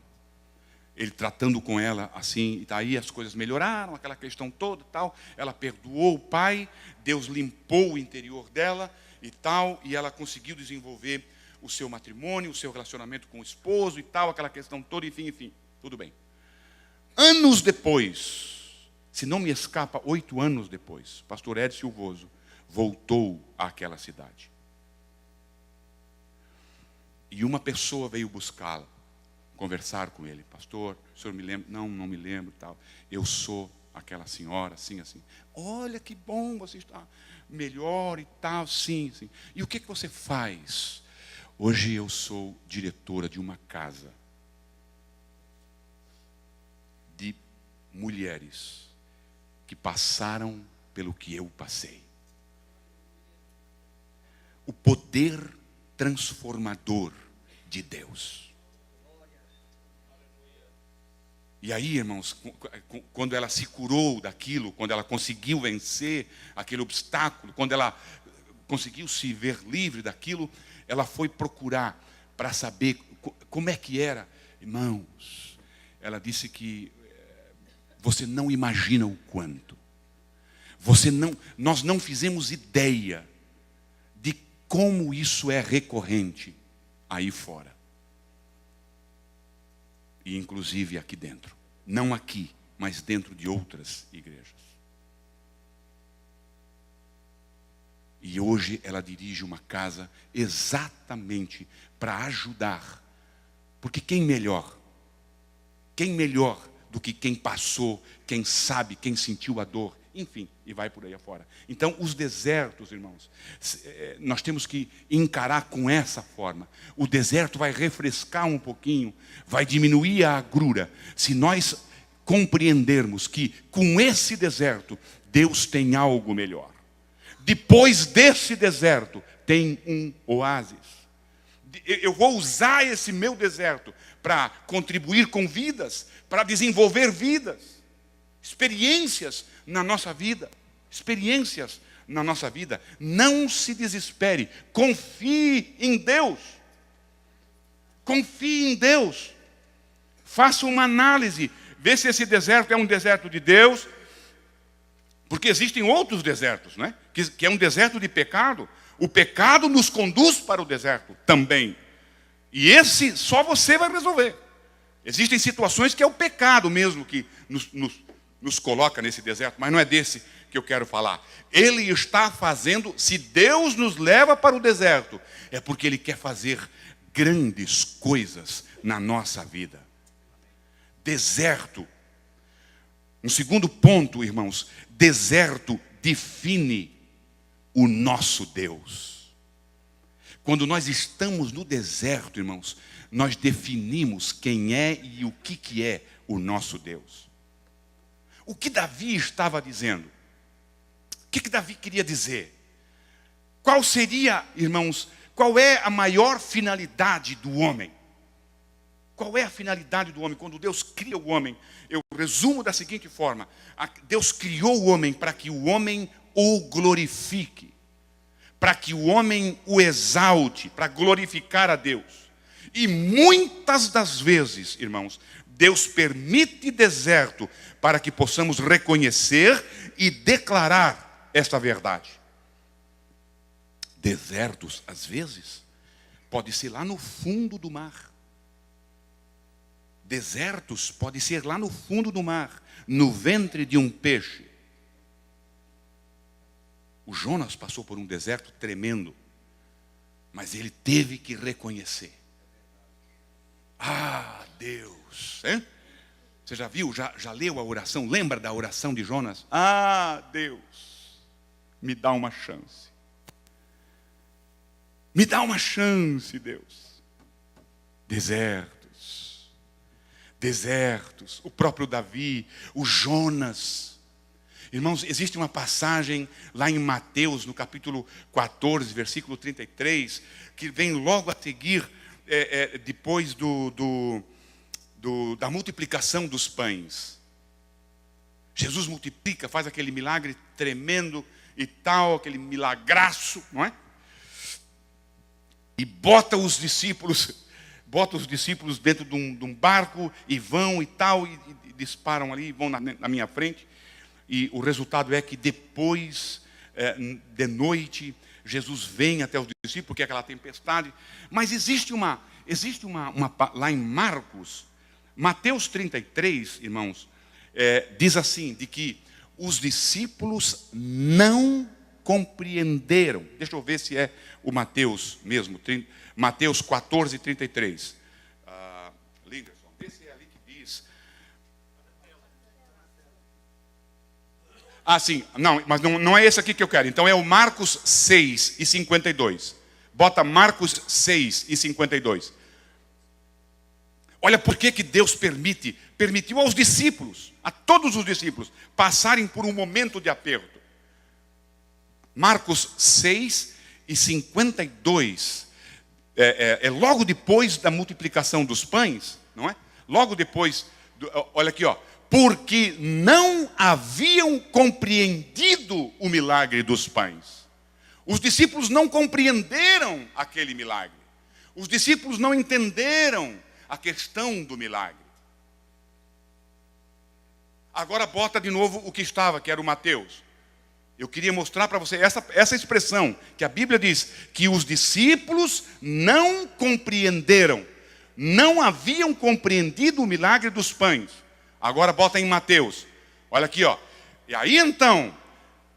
Ele tratando com ela assim, e daí as coisas melhoraram, aquela questão toda e tal. Ela perdoou o pai, Deus limpou o interior dela e tal, e ela conseguiu desenvolver o seu matrimônio, o seu relacionamento com o esposo e tal, aquela questão toda, enfim, tudo bem. Anos depois, se não me escapa, 8 anos depois, pastor Edson Silvoso voltou àquela cidade. E uma pessoa veio buscá-la, conversar com ele. Pastor, o senhor me lembra? Não me lembro e tal. Eu sou aquela senhora, assim, assim. Olha que bom, você está melhor e tal, sim. E o que você faz? Hoje eu sou diretora de uma casa de mulheres que passaram pelo que eu passei. O poder transformador de Deus. E aí, irmãos, quando ela se curou daquilo, quando ela conseguiu vencer aquele obstáculo, quando ela conseguiu se ver livre daquilo, ela foi procurar para saber como é que era. Irmãos, ela disse que você não imagina o quanto. Nós não fizemos ideia de como isso é recorrente aí fora. E inclusive aqui dentro. Não aqui, mas dentro de outras igrejas. E hoje ela dirige uma casa exatamente para ajudar. Porque quem melhor do que quem passou, quem sabe, quem sentiu a dor, enfim, e vai por aí afora. Então, os desertos, irmãos, nós temos que encarar com essa forma. O deserto vai refrescar um pouquinho, vai diminuir a agrura, se nós compreendermos que com esse deserto, Deus tem algo melhor. Depois desse deserto, tem um oásis. Eu vou usar esse meu deserto para contribuir com vidas, para desenvolver vidas, experiências na nossa vida. Experiências na nossa vida. Não se desespere. Confie em Deus. Confie em Deus. Faça uma análise. Vê se esse deserto é um deserto de Deus. Porque existem outros desertos, né? Que é um deserto de pecado. O pecado nos conduz para o deserto também. E esse só você vai resolver. Existem situações que é o pecado mesmo que nos coloca nesse deserto, mas não é desse que eu quero falar. Ele está fazendo, se Deus nos leva para o deserto, é porque Ele quer fazer grandes coisas na nossa vida. Deserto. Um segundo ponto, irmãos, deserto define o nosso Deus. Quando nós estamos no deserto, irmãos, nós definimos quem é e o que é o nosso Deus. O que Davi estava dizendo? O que Davi queria dizer? Qual seria, irmãos, qual é a maior finalidade do homem? Qual é a finalidade do homem? Quando Deus cria o homem, eu resumo da seguinte forma: Deus criou o homem para que o homem o glorifique, para que o homem o exalte, para glorificar a Deus. E muitas das vezes, irmãos, Deus permite deserto para que possamos reconhecer e declarar esta verdade. Desertos, às vezes, pode ser lá no fundo do mar. Desertos pode ser lá no fundo do mar, no ventre de um peixe. O Jonas passou por um deserto tremendo, mas ele teve que reconhecer. Ah, Deus, hein? Você já viu, já leu a oração? Lembra da oração de Jonas? Ah, Deus, me dá uma chance. Me dá uma chance, Deus. Desertos, o próprio Davi, o Jonas. Irmãos, existe uma passagem lá em Mateus, no capítulo 14, versículo 33, que vem logo a seguir, depois da multiplicação dos pães. Jesus multiplica, faz aquele milagre tremendo e tal, aquele milagraço, não é? E bota os discípulos dentro de um barco e vão e tal, e disparam ali, vão na minha frente. E o resultado é que depois, de noite, Jesus vem até os discípulos, porque é aquela tempestade. Mas existe uma lá em Mateus 33, irmãos, diz assim, de que os discípulos não compreenderam. Deixa eu ver se é o Mateus mesmo, Mateus 14, 33. Linderson, vê se é ali que diz. Ah, sim, não, mas não é esse aqui que eu quero. Então é o Marcos 6 e 52. Bota Marcos 6 e 52. Olha por que Deus permitiu aos discípulos, a todos os discípulos, passarem por um momento de aperto. Marcos 6 e 52, é logo depois da multiplicação dos pães, não é? Logo depois, olha aqui, ó. Porque não haviam compreendido o milagre dos pães. Os discípulos não compreenderam aquele milagre. Os discípulos não entenderam a questão do milagre. Agora bota de novo o que estava, que era o Mateus. Eu queria mostrar para você essa expressão, que a Bíblia diz que os discípulos não compreenderam, não haviam compreendido o milagre dos pães. Agora bota em Mateus. Olha aqui, ó. E aí então,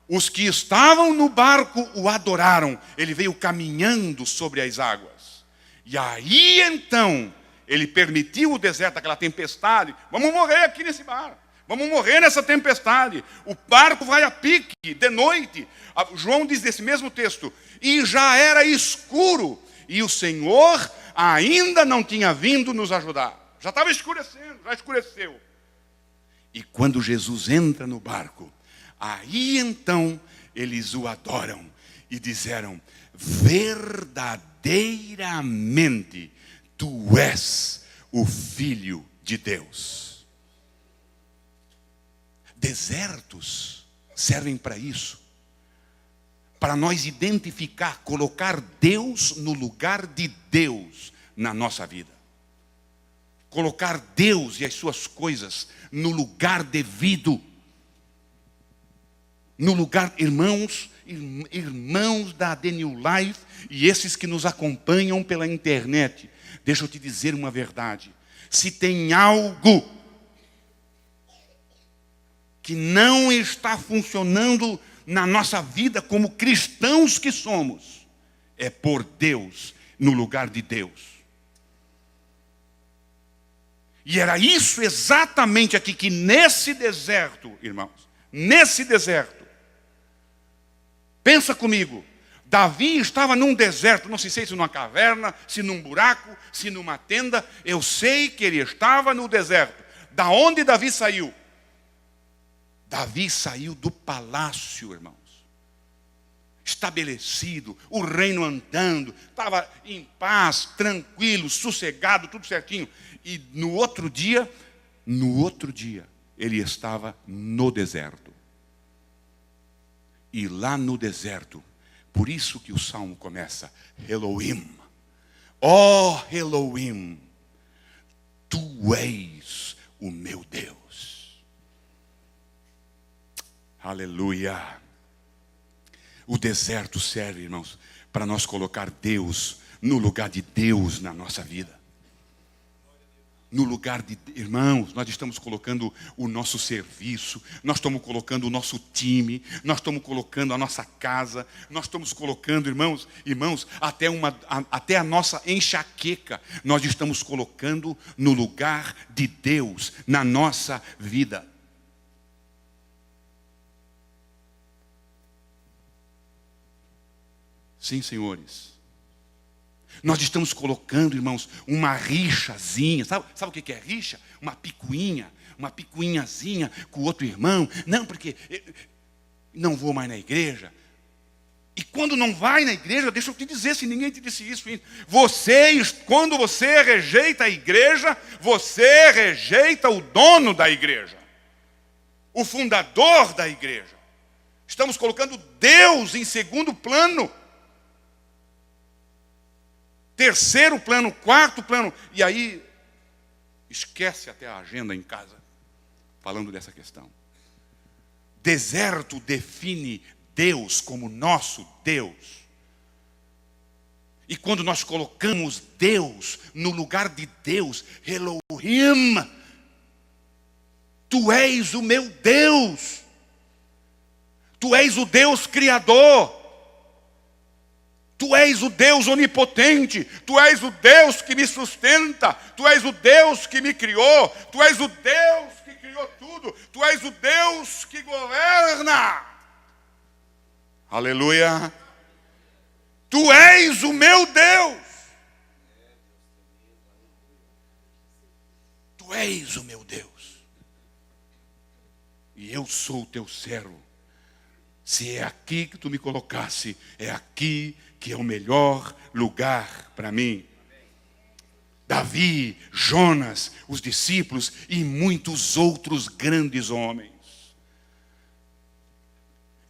os que estavam no barco o adoraram. Ele veio caminhando sobre as águas. E aí então, ele permitiu o deserto, aquela tempestade. Vamos morrer aqui nesse barco. Vamos morrer nessa tempestade. O barco vai a pique, de noite. João diz desse mesmo texto. E já era escuro. E o Senhor ainda não tinha vindo nos ajudar. Já estava escurecendo, já escureceu. E quando Jesus entra no barco, aí então eles o adoram. E disseram, verdadeiramente, tu és o Filho de Deus. Desertos servem para isso, para nós identificar, colocar Deus no lugar de Deus na nossa vida. Colocar Deus e as suas coisas no lugar devido. No lugar, irmãos da The New Life e esses que nos acompanham pela internet. Deixa eu te dizer uma verdade. Se tem algo que não está funcionando na nossa vida como cristãos que somos, é pôr Deus no lugar de Deus. E era isso exatamente aqui, que nesse deserto, irmãos, nesse deserto, pensa comigo, Davi estava num deserto, não sei se numa caverna, se num buraco, se numa tenda, eu sei que ele estava no deserto. Da onde Davi saiu? Davi saiu do palácio, irmãos. Estabelecido, o reino andando, estava em paz, tranquilo, sossegado, tudo certinho. E no outro dia, ele estava no deserto. E lá no deserto, por isso que o salmo começa, Elohim. Ó Elohim, tu és o meu Deus. Aleluia. O deserto serve, irmãos, para nós colocar Deus no lugar de Deus na nossa vida. No lugar de, irmãos, nós estamos colocando o nosso serviço, nós estamos colocando o nosso time, nós estamos colocando a nossa casa, nós estamos colocando, irmãos, até a nossa enxaqueca, nós estamos colocando no lugar de Deus na nossa vida. Sim, senhores. Nós estamos colocando, irmãos, uma rixazinha. Sabe o que é rixa? Uma picuinhazinha com o outro irmão. Não, porque não vou mais na igreja. E quando não vai na igreja, deixa eu te dizer, se ninguém te disse isso, quando você rejeita a igreja, você rejeita o dono da igreja, o fundador da igreja. Estamos colocando Deus em segundo plano. Terceiro plano, quarto plano. E aí, esquece até a agenda em casa, falando dessa questão. Deserto define Deus como nosso Deus. E quando nós colocamos Deus no lugar de Deus, Elohim, tu és o meu Deus. Tu és o Deus Criador. Tu és o Deus onipotente, Tu és o Deus que me sustenta, Tu és o Deus que me criou, Tu és o Deus que criou tudo, Tu és o Deus que governa. Aleluia. Tu és o meu Deus. Tu és o meu Deus. E eu sou o teu servo. Se é aqui que tu me colocasse, é aqui que é o melhor lugar para mim. Davi, Jonas, os discípulos e muitos outros grandes homens.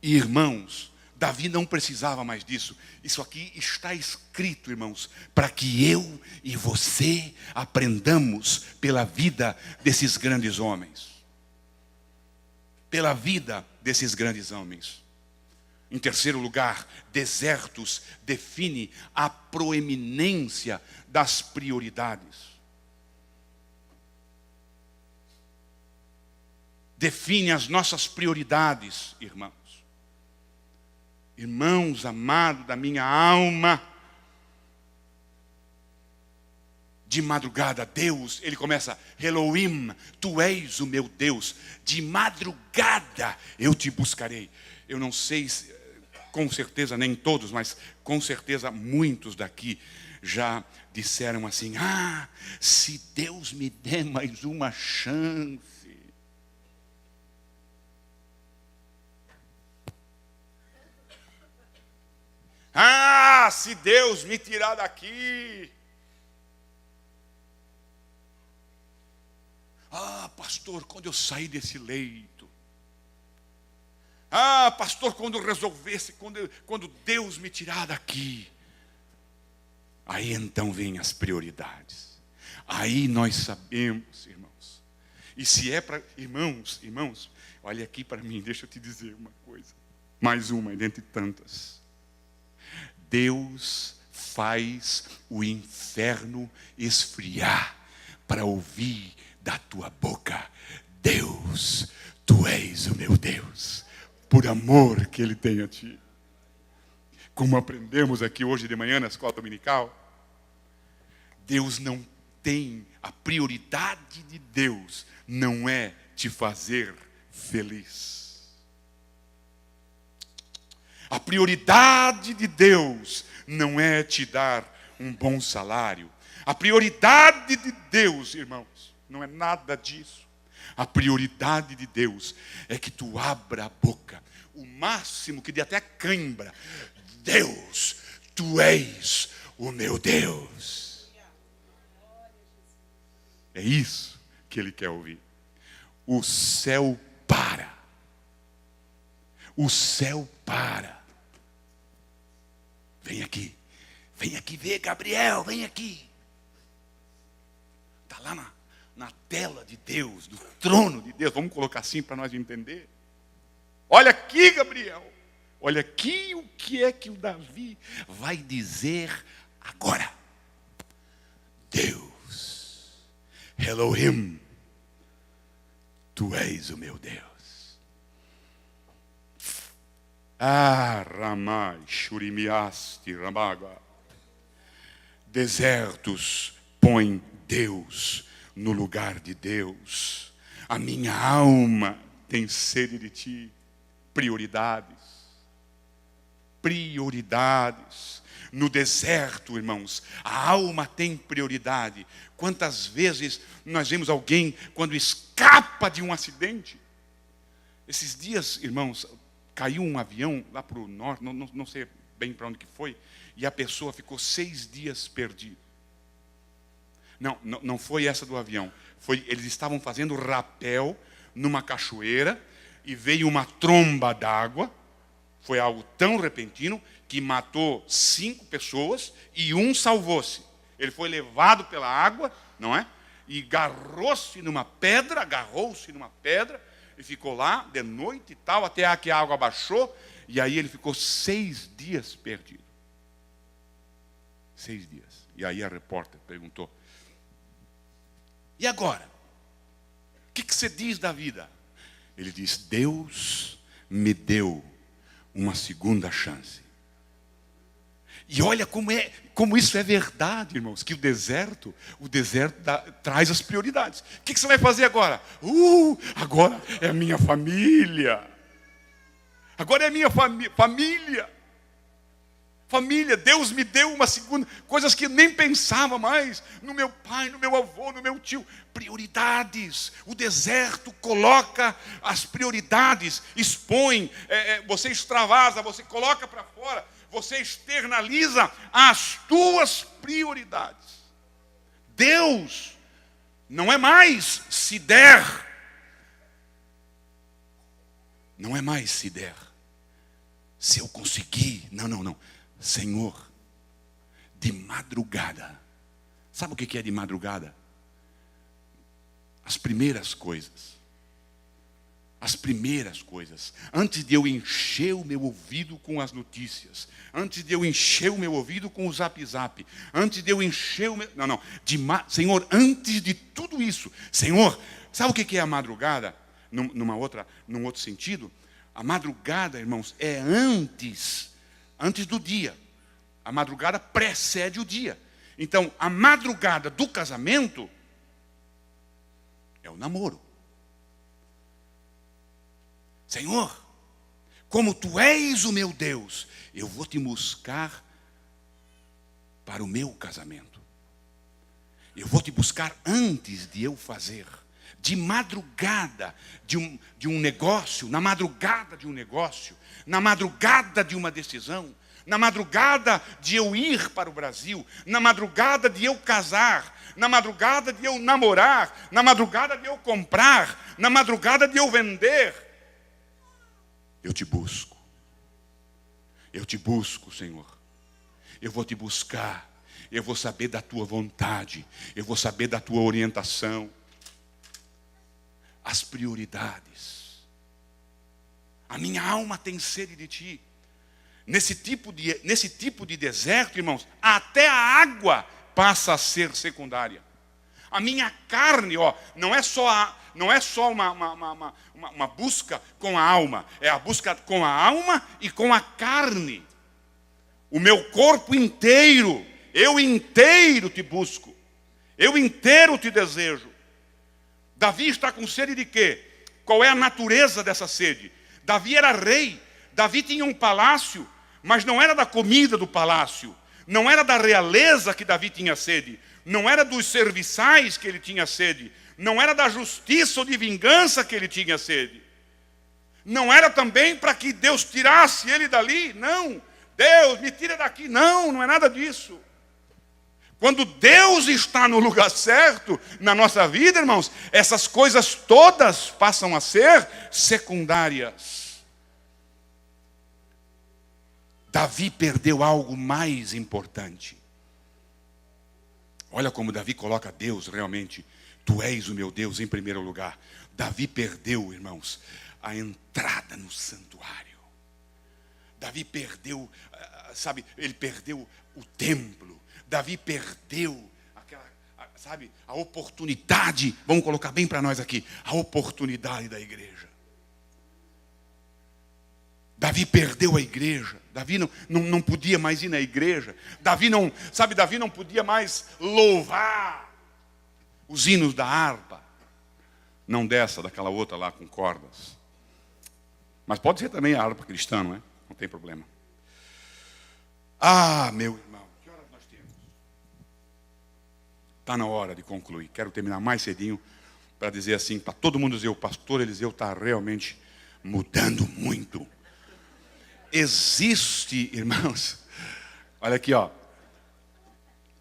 E irmãos, Davi não precisava mais disso. Isso aqui está escrito, irmãos, para que eu e você aprendamos pela vida desses grandes homens. Pela vida desses grandes homens. Em terceiro lugar, desertos define a proeminência das prioridades. Define as nossas prioridades, irmãos. Irmãos amados da minha alma, de madrugada, Deus, ele começa, Elohim, tu és o meu Deus, de madrugada eu te buscarei. Eu não sei, com certeza nem todos, mas com certeza muitos daqui já disseram assim, se Deus me der mais uma chance. Se Deus me tirar daqui. Pastor, quando eu sair desse leito. Pastor, quando eu resolvesse, quando Deus me tirar daqui. Aí então vem as prioridades. Aí nós sabemos, irmãos. E se é para... Irmãos, olha aqui para mim, deixa eu te dizer uma coisa. Mais uma, dentre tantas. Deus faz o inferno esfriar para ouvir da tua boca, Deus, tu és o meu Deus, por amor que Ele tem a ti. Como aprendemos aqui hoje de manhã na escola dominical, Deus não tem, a prioridade de Deus não é te fazer feliz. A prioridade de Deus não é te dar um bom salário. A prioridade de Deus, irmãos, não é nada disso. A prioridade de Deus é que tu abra a boca, o máximo que dê até cãibra. Deus, tu és o meu Deus. É isso que ele quer ouvir. O céu para. O céu para. Vem aqui ver, Gabriel, vem aqui. Está lá na tela de Deus, no trono de Deus. Vamos colocar assim para nós entender. Olha aqui, Gabriel. Olha aqui o que é que o Davi vai dizer agora. Deus, Elohim, tu és o meu Deus. Ah, Ramai, Shurimiasti, Ramaga. Desertos põe Deus no lugar de Deus. A minha alma tem sede de ti. Prioridades. Prioridades. No deserto, irmãos, a alma tem prioridade. Quantas vezes nós vemos alguém quando escapa de um acidente? Esses dias, irmãos, caiu um avião lá para o norte, não sei bem para onde que foi, e a pessoa ficou 6 dias perdida. Não foi essa do avião. Eles estavam fazendo rapel numa cachoeira e veio uma tromba d'água. Foi algo tão repentino que matou 5 pessoas e um salvou-se. Ele foi levado pela água, não é? E agarrou-se numa pedra e ficou lá de noite e tal, até que a água abaixou, e aí ele ficou 6 dias perdido. 6 dias. E aí a repórter perguntou: e agora? O que você diz da vida? Ele diz: Deus me deu uma segunda chance. E olha como isso é verdade, irmãos, que o deserto traz as prioridades. O que você vai fazer agora? Agora é a minha família. Agora é a minha família. Família, Deus me deu uma segunda, coisas que eu nem pensava mais, no meu pai, no meu avô, no meu tio. Prioridades. O deserto coloca as prioridades, expõe, você extravasa, você coloca para fora, você externaliza as tuas prioridades. Deus não é mais se der. Não é mais se der. Se eu conseguir. Não. Senhor, de madrugada. Sabe o que é de madrugada? As primeiras coisas. As primeiras coisas. Antes de eu encher o meu ouvido com as notícias. Antes de eu encher o meu ouvido com o zap. Antes de eu encher o meu... Senhor, antes de tudo isso. Senhor, sabe o que é a madrugada? Num outro sentido. A madrugada, irmãos, é antes do dia. A madrugada precede o dia. Então, a madrugada do casamento é o namoro. Senhor, como tu és o meu Deus, eu vou te buscar para o meu casamento. Eu vou te buscar antes de eu fazer. De madrugada de um negócio, na madrugada de um negócio, na madrugada de uma decisão, na madrugada de eu ir para o Brasil, na madrugada de eu casar, na madrugada de eu namorar, na madrugada de eu comprar, na madrugada de eu vender. Eu te busco. Eu te busco, Senhor. Eu vou te buscar. Eu vou saber da tua vontade. Eu vou saber da tua orientação. As prioridades. A minha alma tem sede de ti. Nesse tipo de deserto, irmãos, até a água passa a ser secundária. A minha carne, não é só uma busca com a alma, é a busca com a alma e com a carne. O meu corpo inteiro, eu inteiro te busco, eu inteiro te desejo. Davi está com sede de quê? Qual é a natureza dessa sede? Davi era rei, Davi tinha um palácio, mas não era da comida do palácio, não era da realeza que Davi tinha sede, não era dos serviçais que ele tinha sede, não era da justiça ou de vingança que ele tinha sede, não era também para que Deus tirasse ele dali, não, Deus me tira daqui, não é nada disso. Quando Deus está no lugar certo na nossa vida, irmãos, essas coisas todas passam a ser secundárias. Davi perdeu algo mais importante. Olha como Davi coloca Deus realmente. Tu és o meu Deus em primeiro lugar. Davi perdeu, irmãos, a entrada no santuário. Davi perdeu, sabe, ele perdeu o templo. Davi perdeu aquela, sabe, a oportunidade, vamos colocar bem para nós aqui, a oportunidade da igreja. Davi perdeu a igreja. Davi não podia mais ir na igreja. Davi não podia mais louvar os hinos da harpa. Não dessa, daquela outra lá com cordas. Mas pode ser também a harpa cristã, não é? Não tem problema. Ah, meu irmão, que horas nós temos? Está na hora de concluir. Quero terminar mais cedinho para dizer assim, para todo mundo dizer, o pastor Eliseu está realmente mudando muito. Existe, irmãos, olha aqui, ó.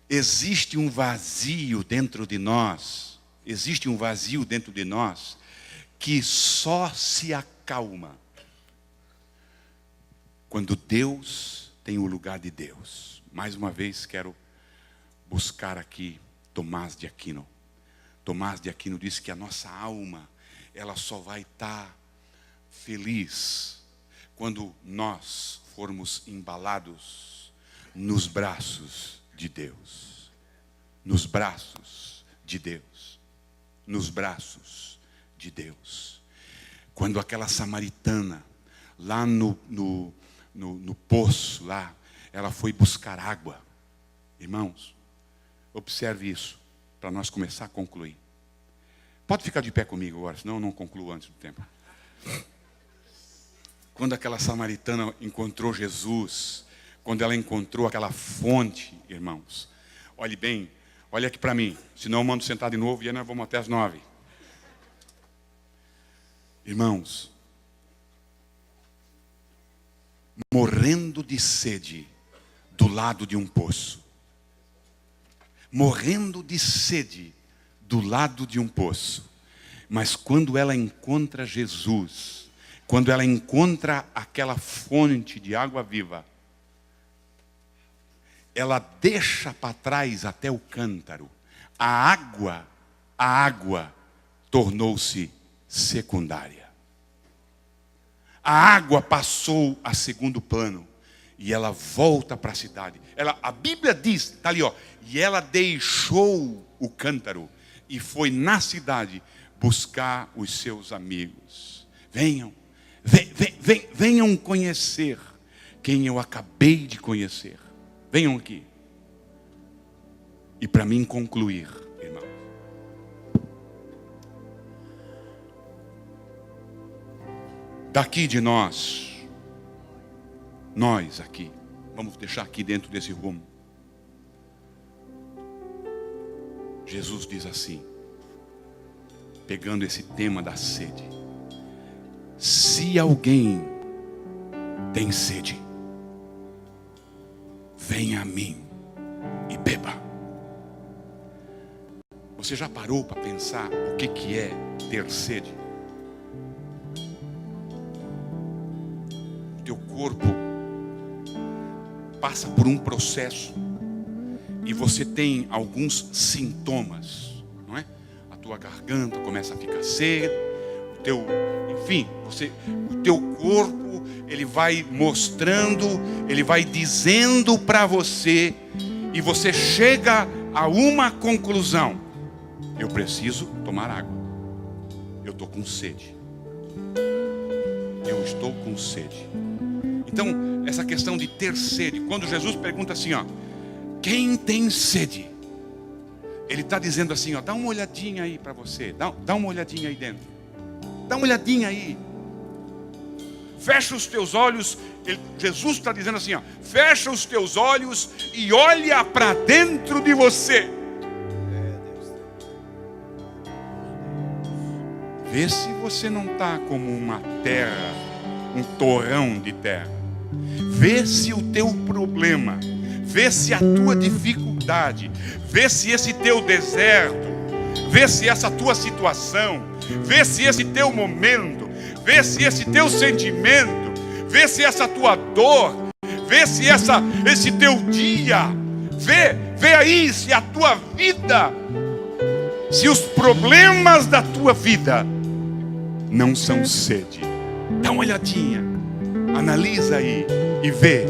Existe um vazio dentro de nós. Existe um vazio dentro de nós que só se acalma quando Deus tem o lugar de Deus. Mais uma vez quero buscar aqui Tomás de Aquino. Tomás de Aquino disse que a nossa alma, ela só vai estar feliz quando nós formos embalados nos braços de Deus. Nos braços de Deus. Nos braços de Deus. Quando aquela samaritana, lá no poço, lá, ela foi buscar água. Irmãos, observe isso, para nós começar a concluir. Pode ficar de pé comigo agora, senão eu não concluo antes do tempo. Quando aquela samaritana encontrou Jesus, quando ela encontrou aquela fonte, irmãos, olhe bem, olha aqui para mim, senão eu mando sentar de novo e aí nós vamos até as 9. Irmãos, morrendo de sede do lado de um poço. Morrendo de sede do lado de um poço. Mas quando ela encontra Jesus, quando ela encontra aquela fonte de água viva, ela deixa para trás até o cântaro. A água tornou-se secundária. A água passou a segundo plano e ela volta para a cidade. A Bíblia diz, está ali, ó, e ela deixou o cântaro e foi na cidade buscar os seus amigos. Venham conhecer quem eu acabei de conhecer. Venham aqui. E para mim concluir, irmão. Daqui de nós aqui, vamos deixar aqui dentro desse rumo. Jesus diz assim, pegando esse tema da sede. Se alguém tem sede, venha a mim e beba. Você já parou para pensar o que é ter sede? O teu corpo passa por um processo e você tem alguns sintomas, não é? A tua garganta começa a ficar seca, o teu corpo, ele vai mostrando, ele vai dizendo para você, e você chega a uma conclusão: eu preciso tomar água, eu estou com sede, eu estou com sede. Então, essa questão de ter sede, quando Jesus pergunta assim, ó, quem tem sede? Ele está dizendo assim, ó, dá uma olhadinha aí para você, dá uma olhadinha aí dentro. Dá uma olhadinha aí. Fecha os teus olhos. Jesus está dizendo assim, ó, fecha os teus olhos e olha para dentro de você. Vê se você não está como uma terra, um torrão de terra. Vê se o teu problema, vê se a tua dificuldade dificuldade, vê se esse teu deserto, vê se essa tua situação, vê se esse teu momento, vê se esse teu sentimento, vê se essa tua dor, vê se esse teu dia, vê aí se a tua vida, se os problemas da tua vida não são sede. Dá uma olhadinha, analisa aí e vê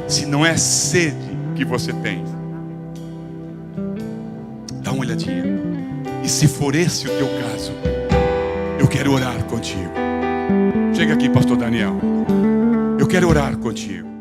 se não é sede que você tem. Dá uma olhadinha. E se for esse o teu caso, eu quero orar contigo. Chega aqui, pastor Daniel. Eu quero orar contigo.